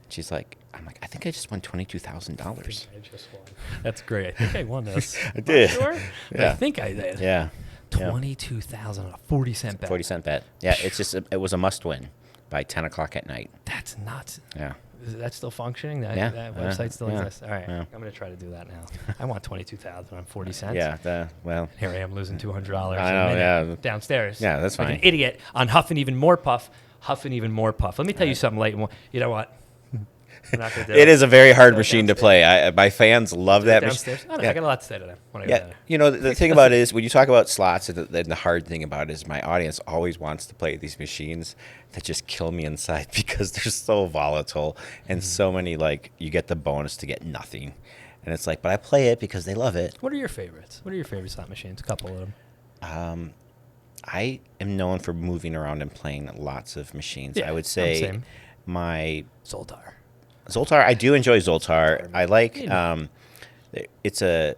She's like, I'm like, I think I just won $22,000. I just won. That's great. I think I won this. I did. Sure? Yeah. I think I did. Yeah. 22,000 on a 40-cent bet. 40-cent bet. Yeah, it was a must-win by 10 o'clock at night. That's nuts. Yeah. Is that still functioning? That website still exists? All right. Yeah. I'm going to try to do that now. I want 22,000 on 40 cents. Yeah. Here I am losing $200 I know, downstairs. Yeah, that's fine. Like an idiot on Huffing Even More Puff. Let me tell you something, Leighton. You know what? We're not gonna do It is a very hard Go machine to downstairs. play. My fans love that machine. Downstairs. I got a lot to say to them when I go Yeah, down there. you know, the thing about it is when you talk about slots, and the hard thing about it is my audience always wants to play these machines that just kill me inside because they're so volatile and so many, like, you get the bonus to get nothing. And it's like, but I play it because they love it. What are your favorites? What are your favorite slot machines? A couple of them. I am known for moving around and playing lots of machines. Yeah, I would I'm say same. my Zoltar. I do enjoy Zoltar. I like Yeah. it's a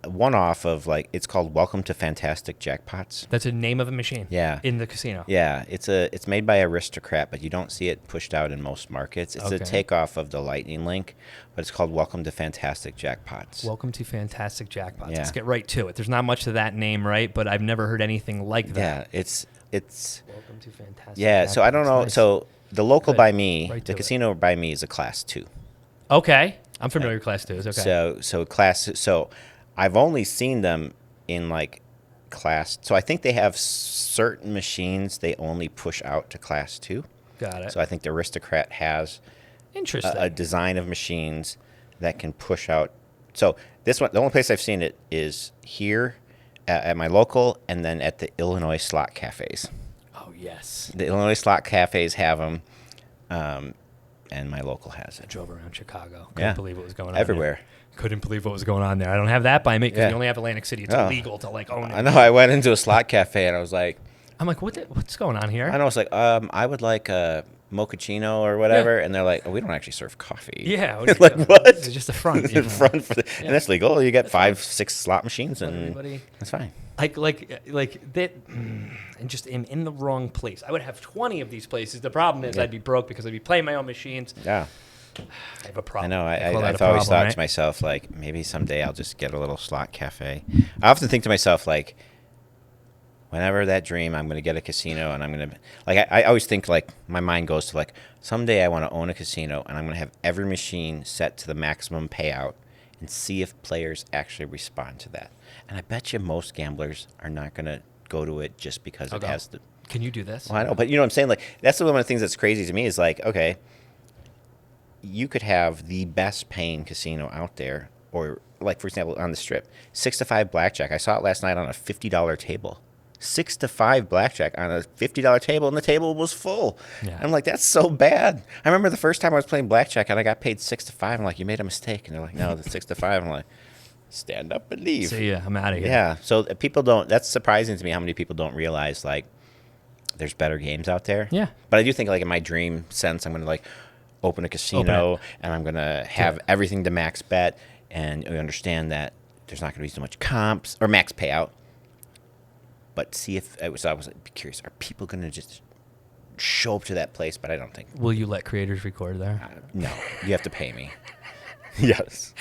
one-off of, like, it's called Welcome to Fantastic Jackpots. That's a name of a machine. Yeah. In the casino. Yeah, it's made by Aristocrat, but you don't see it pushed out in most markets. It's a Okay. takeoff of the Lightning Link, but it's called Welcome to Fantastic Jackpots. Welcome to Fantastic Jackpots. Yeah. Let's get right to it. There's not much to that name, right? But I've never heard anything like that. Yeah, it's Welcome to Fantastic yeah. So I don't Jackpots. know. Nice. So the local Good. by me, Right the to it. casino by me is a class 2. Okay. I'm familiar with Class 2s. Okay. So I've only seen them in, like, class. So I think they have certain machines they only push out to class 2. Got it. So I think the Aristocrat has Interesting. a design of machines that can push out. So this one, the only place I've seen it is here at my local, and then at the Illinois slot cafes. Oh, yes. The Illinois slot cafes have them, and my local has I it. drove around Chicago. Couldn't Yeah. believe what was going on Everywhere. there. Couldn't believe what was going on there. I don't have that by me because Yeah. we only have Atlantic City. It's Oh. illegal to, like, own it. I know. I went into a slot cafe and I was like, I'm like, what's going on here? I know. It's like, I would like a mochaccino or whatever, and they're like, oh, we don't actually serve coffee. Yeah. Like, what? It's just a front. you In know. front for and that's legal. You get 5-6 slot machines, Let and everybody- that's fine. like that, and just in the wrong place. I would have 20 of these places. The problem is I'd be broke because I'd be playing my own machines. Yeah. I have a I problem. know. call that I've a always problem, thought right? to myself, like, maybe someday I'll just get a little slot cafe. I often think to myself, like, whenever that dream, I'm going to get a casino, and I'm going to, like, I always think, like, my mind goes to, like, someday I want to own a casino, and I'm going to have every machine set to the maximum payout and see if players actually respond to that. And I bet you most gamblers are not going to go to it just because it has the. Can you do this? Well, I know, but you know what I'm saying? Like, that's one of the things that's crazy to me is, like, okay, you could have the best paying casino out there, or, like, for example, on the Strip, 6 to 5 blackjack. I saw it last night on a $50 table. 6 to 5 blackjack on a $50 table, and the table was full. Yeah. I'm like, that's so bad. I remember the first time I was playing blackjack and I got paid 6 to 5. I'm like, you made a mistake. And they're like, no, the 6 to 5. I'm like, stand up and leave. See ya. I'm out of here. Yeah. So people don't. That's surprising to me how many people don't realize, like, there's better games out there. Yeah. But I do think, like, in my dream sense, I'm going to, like, open a casino and I'm going to have everything to max bet, and we understand that there's not going to be so much comps or max payout. But see if I was curious, are people going to just show up to that place? But I don't think. Will you let creators record there? No, you have to pay me. Yes.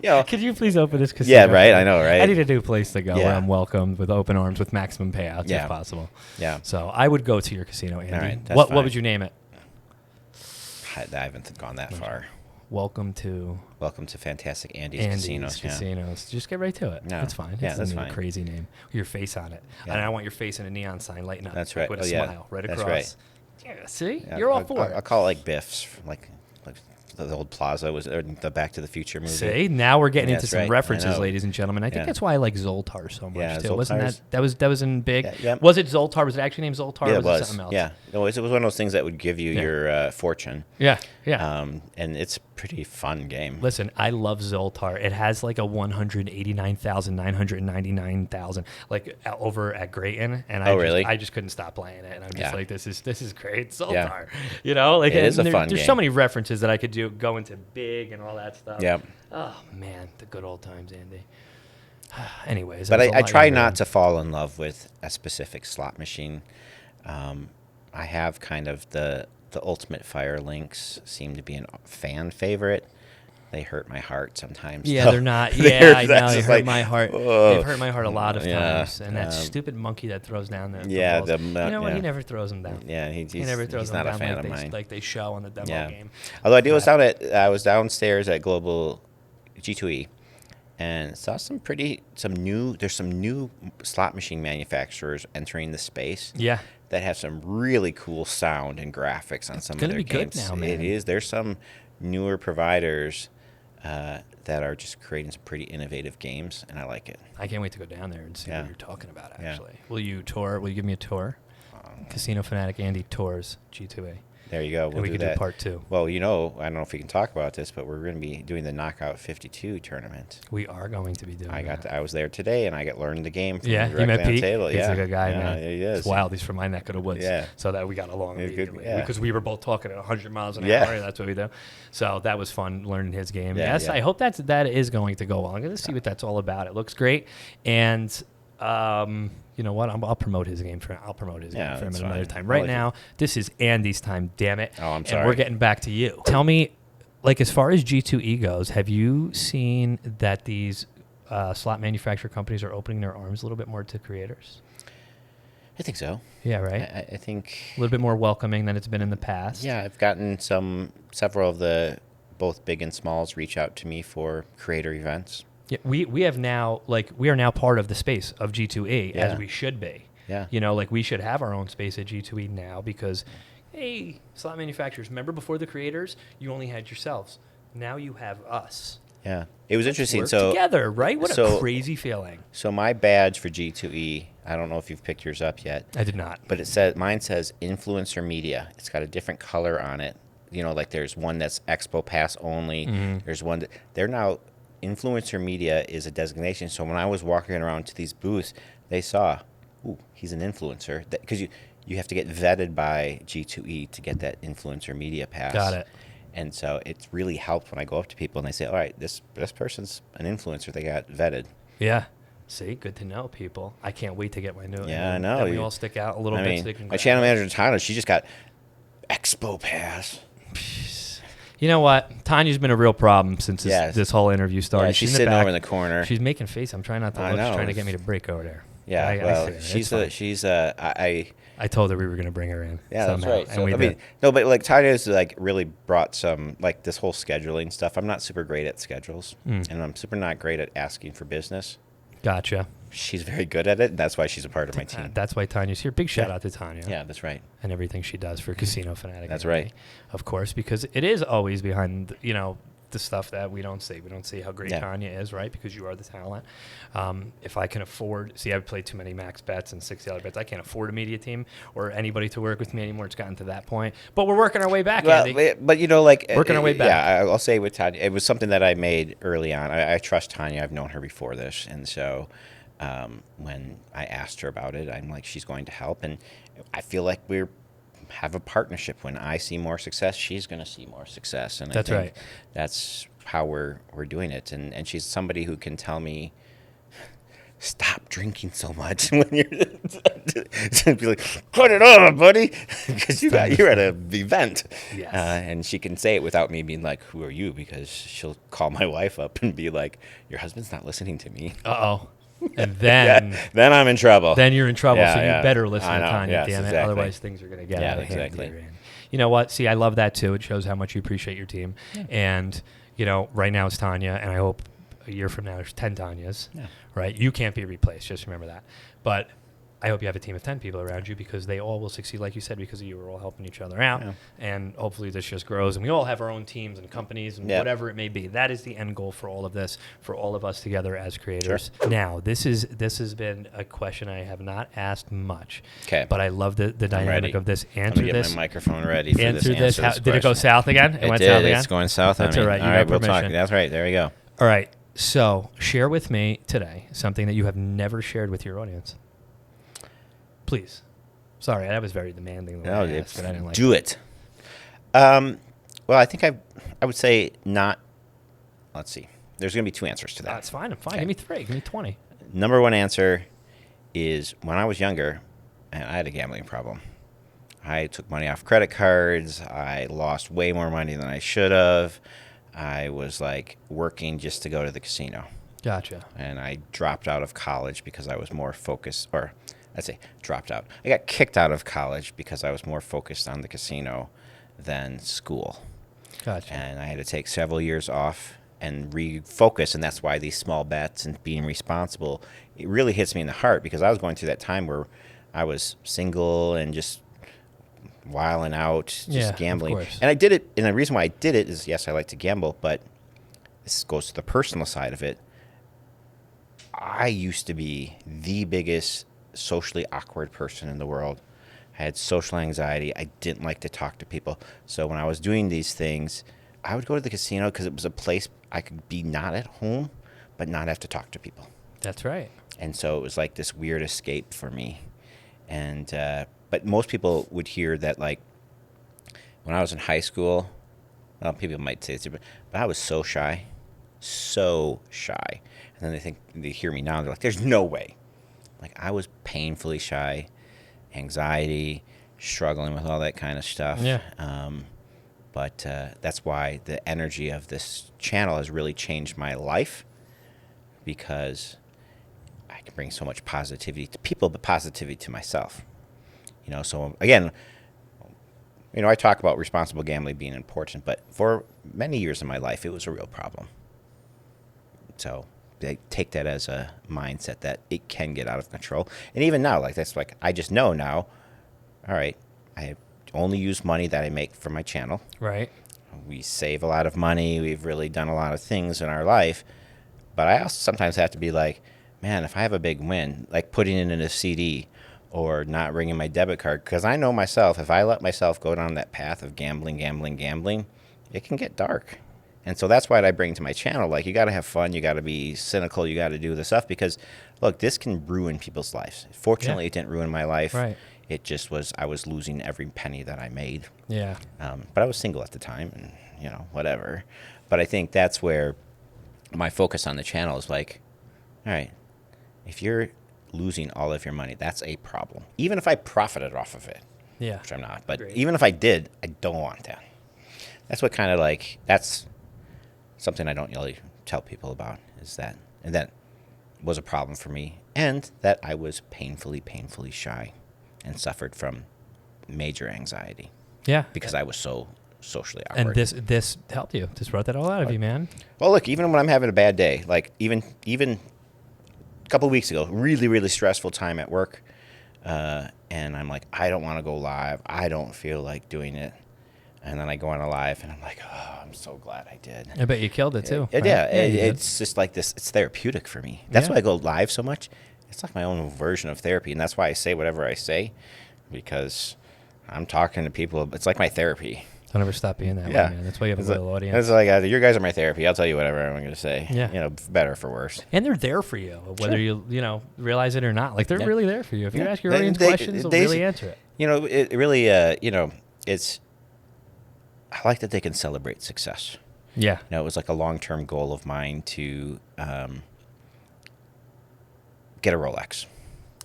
You know, Could you please open this casino? yeah, right. I know, right? I need a new place to go where Yeah. I'm welcomed with open arms with maximum payouts Yeah. if possible. Yeah. So I would go to your casino, Andy. All right, that's What fine. would you name it? I haven't gone that far. Welcome to Welcome to Fantastic Andy's Andy's Casinos. Yeah. Casinos. Just get right to it. No. That's fine. Yeah, It's that's a fine. crazy name. Your face on it. Yeah. And I want your face in a neon sign lighting up. That's like right. With a Oh, yeah. smile right That's across. right. Yeah, see? Yeah, You're all I'll- for I'll it. call it like Biff's, like the old Plaza was, or the Back to the Future movie. See, now we're getting Yeah, into that's some right. I references, know. ladies and gentlemen. I think Yeah. that's why I like Zoltar so much Yeah, too. Wasn't Zoltar's- that was in big? Yeah, yeah. Was it Zoltar? Was it actually named Zoltar? Yeah, or it was it was. something else? Yeah, it was one of those things that would give you Yeah. your fortune. Yeah. Yeah. And it's a pretty fun game. Listen, I love Zoltar. It has like a 189,999,000 like over at Grayton, and Really? I just couldn't stop playing it, and I'm just Yeah. like, this is great, Zoltar. Yeah. You know, like It is a fun there's game. so many references that I could do, go into big and all that stuff. Yeah. Oh man, the good old times, Andy. Anyways, But was a I lot try younger not then. to fall in love with a specific slot machine. I have kind of the Ultimate Fire Links seem to be a fan favorite. They hurt my heart sometimes. Yeah, though. they're not. Yeah, I know. That's They just hurt like, my heart. oh. They've hurt my heart a lot of Yeah, times. And that stupid monkey that throws down the Yeah, balls. the You know what? yeah. He never throws them down. Yeah, He never throws he's them not down a fan like of they, mine. like they show on the demo Yeah. game. Although I was downstairs at Global G2E and saw some new slot machine manufacturers entering the space. Yeah. That have some really cool sound and graphics on some of gonna their be good games. now, It man. is. There's some newer providers that are just creating some pretty innovative games, and I like it. I can't wait to go down there and see what you're talking about, actually. Yeah. Will you tour? Will you give me a tour? Casino Fanatic Andy tours G2A. There you go. And we can do part 2. Well, I don't know if we can talk about this, but we're going to be doing the Knockout 52 tournament. We are going to be doing that. I was there today, and I got learned the game from you met Pete? table. He's a good guy, man. He is. It's wild. He's from my neck of the woods. Yeah. So that we got along immediately. Yeah. Because we were both talking at 100 miles an hour. Yeah. That's what we do. So that was fun learning his game. Yeah, Yes, yeah. I hope that is going to go well. I'm going to see what that's all about. It looks great. And you know what? I'll promote his game for him at another time. Right now, this is Andy's time, damn it. Oh, I'm sorry. And we're getting back to you. Tell me, like, as far as G2E goes, have you seen that these slot manufacturer companies are opening their arms a little bit more to creators? I think so. Yeah, right? I think A little bit more welcoming than it's been in the past. Yeah, I've gotten several of the both big and smalls reach out to me for creator events. Yeah, we are now part of the space of G2E as we should be. Yeah. You know, like we should have our own space at G2E now because, hey, slot manufacturers, remember before the creators, you only had yourselves. Now you have us. Yeah. It was interesting. Work So together, right? What a crazy feeling. So my badge for G2E, I don't know if you've picked yours up yet. I did not. But mine says influencer media. It's got a different color on it. You know, like there's one that's Expo Pass only. Mm-hmm. There's one that they're now influencer media is a designation. So when I was walking around to these booths, they saw, ooh, he's an influencer. Because you have to get vetted by G2E to get that influencer media pass. Got it. And so it's really helped when I go up to people and they say, all right, this person's an influencer. They got vetted. Yeah. See, good to know, people. I can't wait to get my new. Yeah, I know. We all stick out a little bit. So they can my channel manager, Tana, she just got Expo Pass. You know what? Tanya's been a real problem since this whole interview started. Yeah, she's sitting over in the corner. She's making face. I'm trying not to look. She's trying to get me to break over there. Yeah, I told her we were going to bring her in. Yeah, somehow, that's right. So, and we did. but like Tanya's like really brought some like this whole scheduling stuff. I'm not super great at schedules, and I'm super not great at asking for business. Gotcha. She's very good at it, and that's why she's a part of my team. That's why Tanya's here. Big shout out to Tanya. Yeah, that's right. And everything she does for Casino Fanatic. That's right. Of course, because it is always behind, the stuff that we don't see. We don't see how great Tanya is, right? Because you are the talent. If I can afford, I've played too many max bets and $60 bets. I can't afford a media team or anybody to work with me anymore. It's gotten to that point. But we're working our way back, Andy. But working our way back. Yeah, I'll say with Tanya, it was something that I made early on. I trust Tanya. I've known her before this, and so when I asked her about it, I'm like, she's going to help, and I feel like we have a partnership. When I see more success, she's going to see more success, and that's right. That's how we're doing it, and she's somebody who can tell me, stop drinking so much when you're be like, cut it off, buddy, because you're at an event. Yes. And she can say it without me being like, who are you? Because she'll call my wife up and be like, your husband's not listening to me. Uh-oh. And then then I'm in trouble. Then you're in trouble, so you Yeah. better listen to Tanya, Yes, damn it. exactly. Otherwise, things are going to get out of hand. Exactly. Here. You know what? See, I love that, too. It shows how much you appreciate your team. Yeah. And, right now it's Tanya, and I hope a year from now there's 10 Tanyas, right? You can't be replaced. Just remember that. But I hope you have a team of 10 people around you because they all will succeed, like you said, because you are all helping each other out. Yeah. And hopefully this just grows. And we all have our own teams and companies and whatever it may be. That is the end goal for all of this, for all of us together as creators. Sure. Now, this has been a question I have not asked much. Okay. But I love the dynamic of this. Answer this. Get my microphone ready for answer this. Did it go south again? It went south again? It's going south. That's all right. All right, we'll talk. That's right. There we go. All right. So share with me today something that you have never shared with your audience. Please. Sorry, that was very demanding. No, I didn't like do it. Well, I think I would say not. Let's see. There's going to be two answers to that. That's fine. I'm fine. Okay. Give me 3. Give me 20. Number one answer is when I was younger, and I had a gambling problem. I took money off credit cards. I lost way more money than I should have. I was working just to go to the casino. Gotcha. And I dropped out of college because I was more focused, or I'd say dropped out. I got kicked out of college because I was more focused on the casino than school. Gotcha. And I had to take several years off and refocus, and that's why these small bets and being responsible, it really hits me in the heart because I was going through that time where I was single and just wilding out, just gambling. Of course. And I did it, and the reason why I did it is, yes, I like to gamble, but this goes to the personal side of it. I used to be the biggest socially awkward person in the world. I had social anxiety. I didn't like to talk to people. So when I was doing these things, I would go to the casino because it was a place I could be not at home, but not have to talk to people. That's right. And so it was like this weird escape for me. And but most people would hear that, like, when I was in high school, well, people might say it's different, but I was so shy. And then they hear me now, and they're like, there's no way. Like, I was painfully shy, anxiety, struggling with all that kind of stuff. Yeah. But that's why the energy of this channel has really changed my life, because I can bring so much positivity to people, but positivity to myself. So again, I talk about responsible gambling being important, but for many years in my life, it was a real problem. So I take that as a mindset that it can get out of control. And even now, I just know now, all right, I only use money that I make from my channel. Right. We save a lot of money. We've really done a lot of things in our life. But I also sometimes have to be like, man, if I have a big win, like putting it in a CD or not ringing my debit card, because I know myself, if I let myself go down that path of gambling, it can get dark. And so that's why I bring to my channel, like, you got to have fun, you got to be cynical, you got to do the stuff, because, look, this can ruin people's lives. Fortunately, It didn't ruin my life. Right. It just was, I was losing every penny that I made. Yeah. But I was single at the time, and, whatever. But I think that's where my focus on the channel is like, all right, if you're losing all of your money, that's a problem. Even if I profited off of it, which I'm not, but even if I did, I don't want that. That's what kind of that's something I don't really tell people about, is that, and that was a problem for me, and that I was painfully shy and suffered from major anxiety. Yeah. Because I was so socially awkward. And this helped you. This brought that all out of you, man. Well, look, even when I'm having a bad day, like even a couple of weeks ago, really stressful time at work, and I'm like, I don't want to go live. I don't feel like doing it. And then I go on a live, and I'm like, oh, I'm so glad I did. I bet you killed it, too. Right? It's just like this. It's therapeutic for me. That's why I go live so much. It's like my own version of therapy, and that's why I say whatever I say, because I'm talking to people. It's like my therapy. Don't ever stop being that way, man. That's why you have a loyal audience. It's like, your guys are my therapy. I'll tell you whatever I'm going to say. Yeah. Better or for worse. And they're there for you, whether you realize it or not. Like, they're really there for you. If you ask your audience questions, they'll really answer it. It really, it's, I like that they can celebrate success. Yeah. It was like a long-term goal of mine to get a Rolex.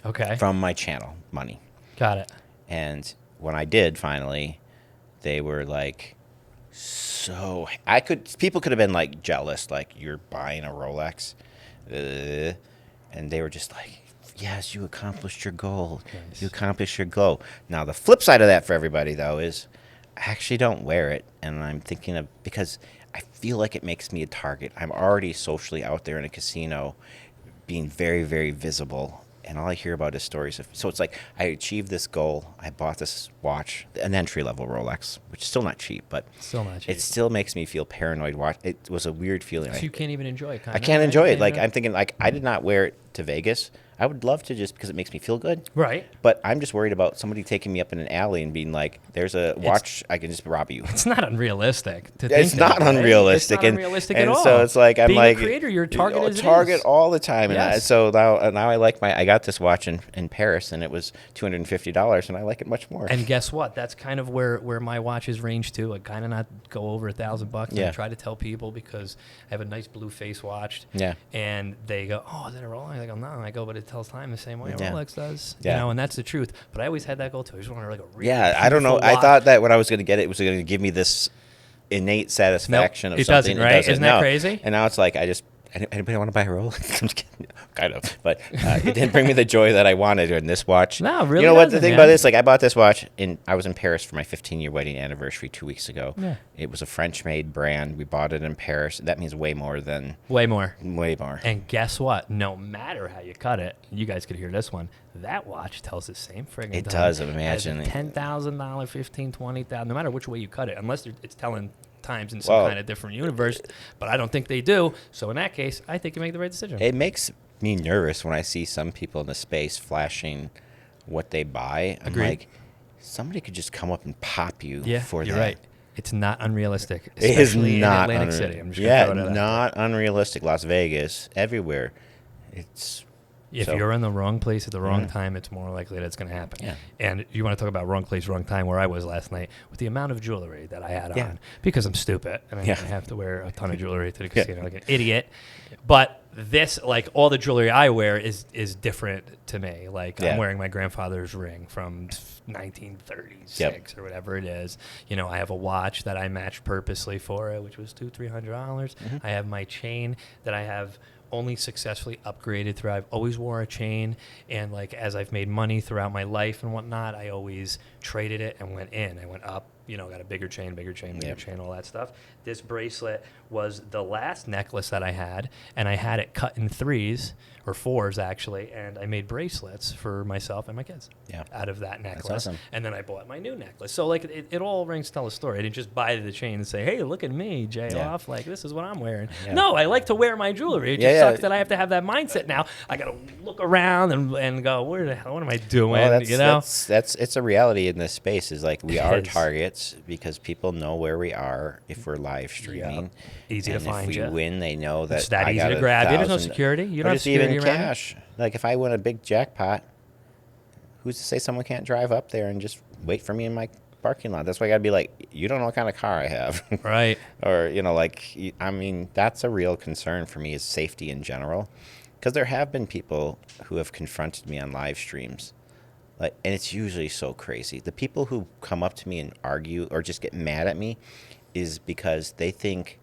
Okay. From my channel money. Got it. And when I did finally, they were like, people could have been like jealous, like, you're buying a Rolex. And they were just like, yes, you accomplished your goal. Nice. You accomplished your goal. Now, the flip side of that for everybody, though, is I actually don't wear it. And I'm thinking of, because I feel like it makes me a target. I'm already socially out there in a casino being very, very visible. And all I hear about is stories of, so it's like, I achieved this goal. I bought this watch, an entry-level Rolex, which is still not cheap, but it still makes me feel paranoid. It was a weird feeling. So you can't even enjoy it, I can't enjoy it. Like, I'm thinking, like, I did not wear it to Vegas. I would love to, just because it makes me feel good. Right. But I'm just worried about somebody taking me up in an alley and being like, there's a watch, I can just rob you. It's not unrealistic to think It's not unrealistic. It's not unrealistic at all. And so it's like, I'm being like, a creator, you're target all the time. Yes. And so now I got this watch in Paris, and it was $250, and I like it much more. And guess what? That's kind of where my watches range too. I kind of not go over $1,000. Yeah. I try to tell people, because I have a nice blue face watch. Yeah. And they go, oh, is that a Rolex? I go, no. I go, but it tells time the same way a Rolex does. Yeah. And that's the truth. But I always had that goal too. I just wanted like a really I don't know. watch. I thought that when I was going to get it, it was going to give me this innate satisfaction of it something. doesn't, right? Isn't that crazy? And now it's like, Anybody want to buy a Rolex? I'm just kidding. Kind of, but it didn't bring me the joy that I wanted in this watch. No, really. You know what the doesn't, thing man. about this? Like, I bought this watch I was in Paris for my 15-year wedding anniversary 2 weeks ago. Yeah. It was a French-made brand. We bought it in Paris. That means way more than Way more. way more. And guess what? No matter how you cut it, you guys could hear this one. That watch tells the same friggin' It time does, as a imagine. $10,000, $15,000, $20,000. No matter which way you cut it, unless it's telling times in some kind of different universe. But I don't think they do. So in that case, I think you make the right decision. It makes me nervous when I see some people in the space flashing what they buy. I'm Agreed. like, somebody could just come up and pop you for you're that. right. It's not unrealistic, It is especially not in Atlantic City. I'm just yeah, gonna throw it out there. not unrealistic. Las Vegas, everywhere. It's If so- you're in the wrong place at the wrong time, it's more likely that it's going to happen. Yeah. And you want to talk about wrong place, wrong time, where I was last night with the amount of jewelry that I had Yeah. on because I'm stupid and I Yeah. have to wear a ton of jewelry to the Yeah. casino like an idiot. But this, like all the jewelry I wear, is different to me. Like Yeah. I'm wearing my grandfather's ring from 1936 or whatever it is. You know, I have a watch that I matched purposely for it, which was $200-$300. I have my chain that I have only successfully upgraded through. I've always wore a chain, and like as I've made money throughout my life and whatnot, I always traded it and went in. I went up, you know, got a bigger chain, all that stuff. This bracelet was the last necklace that I had, and I had it cut in 3s or 4s actually, and I made bracelets for myself and my kids out of that necklace. awesome. And then I bought my new necklace. So like it all rings to tell a story. I didn't just buy the chain and say, hey, look at me, Jay off. Like this is what I'm wearing. Yeah. No, I like to wear my jewelry. It just sucks that I have to have that mindset now. I got to look around and go, where the hell, what am I doing? Well, you know? that's it's a reality in this space. Is like we are is. targets because people know where we are if we're live streaming. Easy to and find if you. we win, they know that It's that I easy got to a grab you. There's no 1,000 security. You or don't have just even security around you. cash. Like if I win a big jackpot, who's to say someone can't drive up there and just wait for me in my parking lot? That's why I got to be like, you don't know what kind of car I have. Right. Or, you know, like, I mean, that's a real concern for me is safety in general. Because there have been people who have confronted me on live streams. Like, and it's usually so crazy. The people who come up to me and argue or just get mad at me is because they think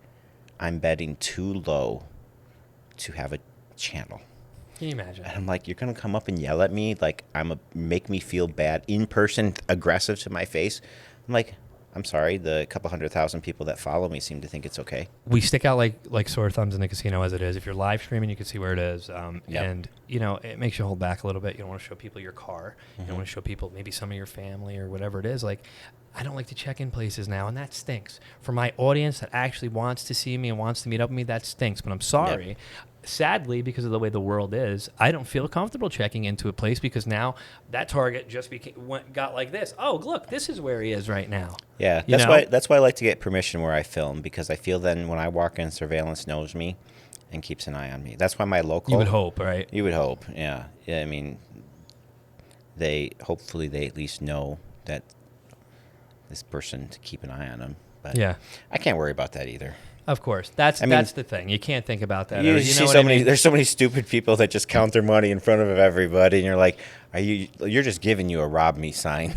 I'm betting too low to have a channel. Can you imagine? And I'm like, you're going to come up and yell at me like make me feel bad in person, aggressive to my face. I'm like, I'm sorry, the couple 100,000 people that follow me seem to think it's okay. We stick out like sore thumbs in the casino as it is. If you're live streaming, you can see where it is. And, you know, it makes you hold back a little bit. You don't want to show people your car. You don't want to show people maybe some of your family or whatever it is. Like, I don't like to check in places now, and that stinks. For my audience that actually wants to see me and wants to meet up with me, that stinks. But I'm sorry. Yep. Sadly, because of the way the world is, I don't feel comfortable checking into a place because now that target just got like this. Oh, look, this is where he is right now. Yeah, You know? that's why I like to get permission where I film, because I feel then when I walk in, surveillance knows me and keeps an eye on me. That's why my local... You would hope, right? You would hope, yeah. I mean, hopefully they at least know that this person to keep an eye on them. But Yeah. I can't worry about that either. Of course. That's the thing. You can't think about that. You Or, see know what so I many. mean? There's so many stupid people that just count their money in front of everybody, and you're like, You're just giving you a rob me sign.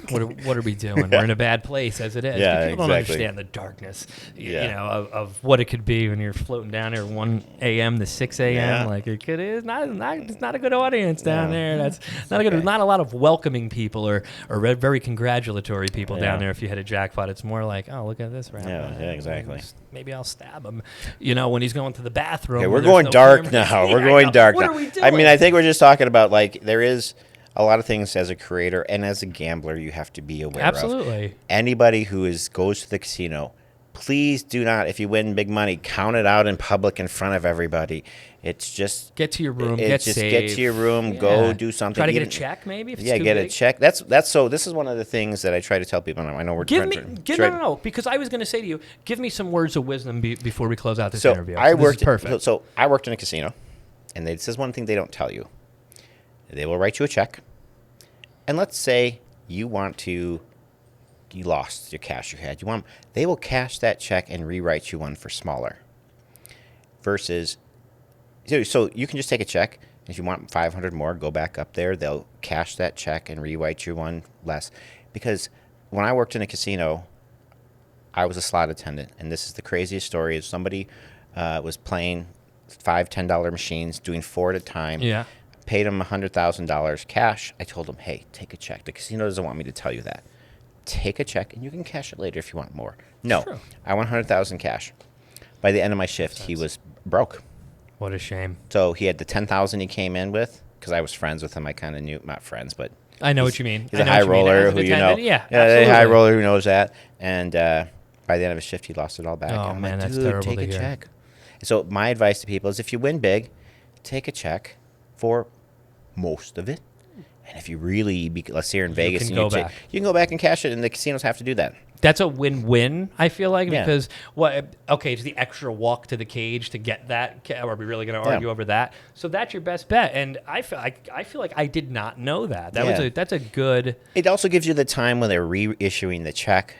What are we doing? We're in a bad place as it is. Yeah, People don't exactly. understand the darkness, Yeah. you know, of what it could be when you're floating down there 1 a.m. to 6 a.m. Yeah. Like it could is it's not a good audience down No. there. That's not a good. okay. Not a lot of welcoming people or very congratulatory people Yeah. down there. If you hit a jackpot, it's more like, oh, look at this round. Yeah, exactly. Maybe I'll stab him. You know, when he's going to the bathroom. Okay, where we're there's going no dark cameras. now. Yeah, We're I going know. dark What now. are we I mean, doing? I think we're just talking about like there is a lot of things as a creator and as a gambler you have to be aware of. Absolutely. Anybody who goes to the casino, please do not, if you win big money, count it out in public in front of everybody. It's just Get to your room. Get saved. to your room. Yeah. Go do something. Try to get a Even- check, maybe. If it's Yeah, too get big. a check. That's so. This is one of the things that I try to tell people. And I know we're No, because I was going to say to you, give me some words of wisdom before we close out this So interview. I This is worked. perfect. So I worked in a casino, and this is one thing they don't tell you. They will write you a check, and let's say you lost your cash you had. They will cash that check and rewrite you one for smaller. Versus, so you can just take a check. If you want 500 more, go back up there. They'll cash that check and rewrite you one less. Because when I worked in a casino, I was a slot attendant, and this is the craziest story. Is somebody was playing $5, $10 machines, doing 4 at a time. Yeah. Paid him $100,000 cash. I told him, hey, take a check. The casino doesn't want me to tell you that. Take a check, and you can cash it later if you want more. No, True. I want $100,000 cash. By the end of my shift, he was broke. What a shame. So he had the $10,000 he came in with, because I was friends with him. I kind of knew, not friends, but I know what you mean. he's a high roller who you know. Yeah, a high roller who knows that. And by the end of his shift, he lost it all back. Oh, I'm man, like, that's dude, terrible take to a hear. check. So my advice to people is if you win big, take a check for most of it. And if you really, let's say you're in Vegas, can and go back. you can go back and cash it, and the casinos have to do that. That's a win-win, I feel like, Yeah. because it's the extra walk to the cage to get that. Are we really going to argue over that? So that's your best bet, and I feel like I did not know that. That's a good. It also gives you the time when they're reissuing the check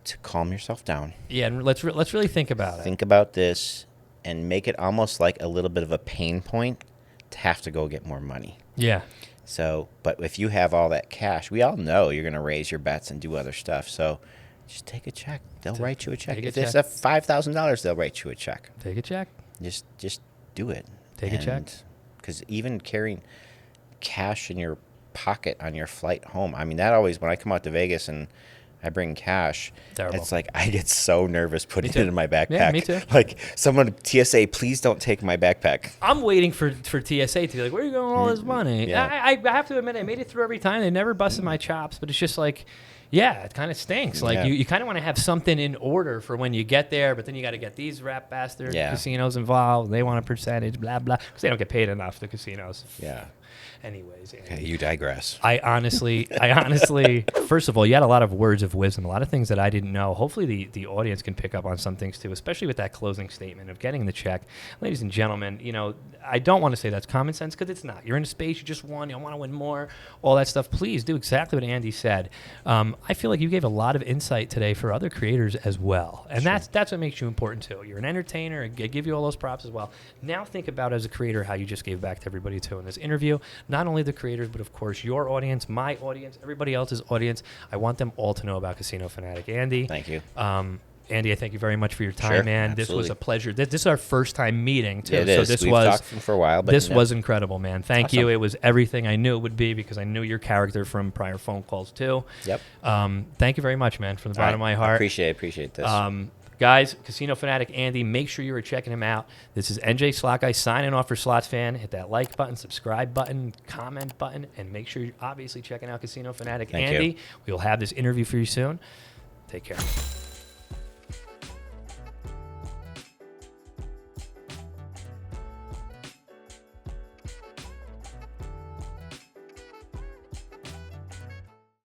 to calm yourself down. Yeah, and let's really think about it. Think about this and make it almost like a little bit of a pain point to have to go get more money. Yeah. So, but if you have all that cash, we all know you're going to raise your bets and do other stuff. So just take a check. They'll write you a check. If it's $5,000, they'll write you a check. Take a check. Just do it. Take a check. Because even carrying cash in your pocket on your flight home, I mean, that always, when I come out to Vegas and I bring cash, Terrible. it's like I get so nervous putting too. it in my backpack. Yeah, me too. Like someone, TSA, please don't take my backpack. I'm waiting for TSA to be like, where are you going with all this money? Yeah. I have to admit, I made it through every time. They never busted my chops, but it's just like, yeah, it kind of stinks. Like Yeah. you kind of want to have something in order for when you get there, but then you got to get these rat bastard Yeah. casinos involved. They want a percentage, blah, blah, because they don't get paid enough, the casinos. Yeah. Anyways, Okay, you digress. I honestly, first of all, you had a lot of words of wisdom, a lot of things that I didn't know. Hopefully the audience can pick up on some things too, especially with that closing statement of getting the check. Ladies and gentlemen, I don't want to say that's common sense because it's not. You're in a space, you just won, you want to win more, all that stuff. Please do exactly what Andy said. I feel like you gave a lot of insight today for other creators as well. And that's what makes you important too. You're an entertainer, I give you all those props as well. Now think about as a creator how you just gave back to everybody too in this interview. Not only the creators, but of course your audience, my audience, everybody else's audience. I want them all to know about Casino Fanatic. Andy. Thank you. Andy, I thank you very much for your time, Sure, man. absolutely. This was a pleasure. This is our first time meeting, too. Yeah, it is. So this We've talked for a while, but this was incredible, man. Thank you. Awesome. It was everything I knew it would be because I knew your character from prior phone calls, too. Yep. Thank you very much, man, from the bottom of my heart. I appreciate this. Guys, Casino Fanatic Andy, make sure you are checking him out. This is NJ Slot Guy signing off for SlotsFan. Hit that like button, subscribe button, comment button, and make sure you're obviously checking out Casino Fanatic Thank Andy. you. We will have this interview for you soon. Take care.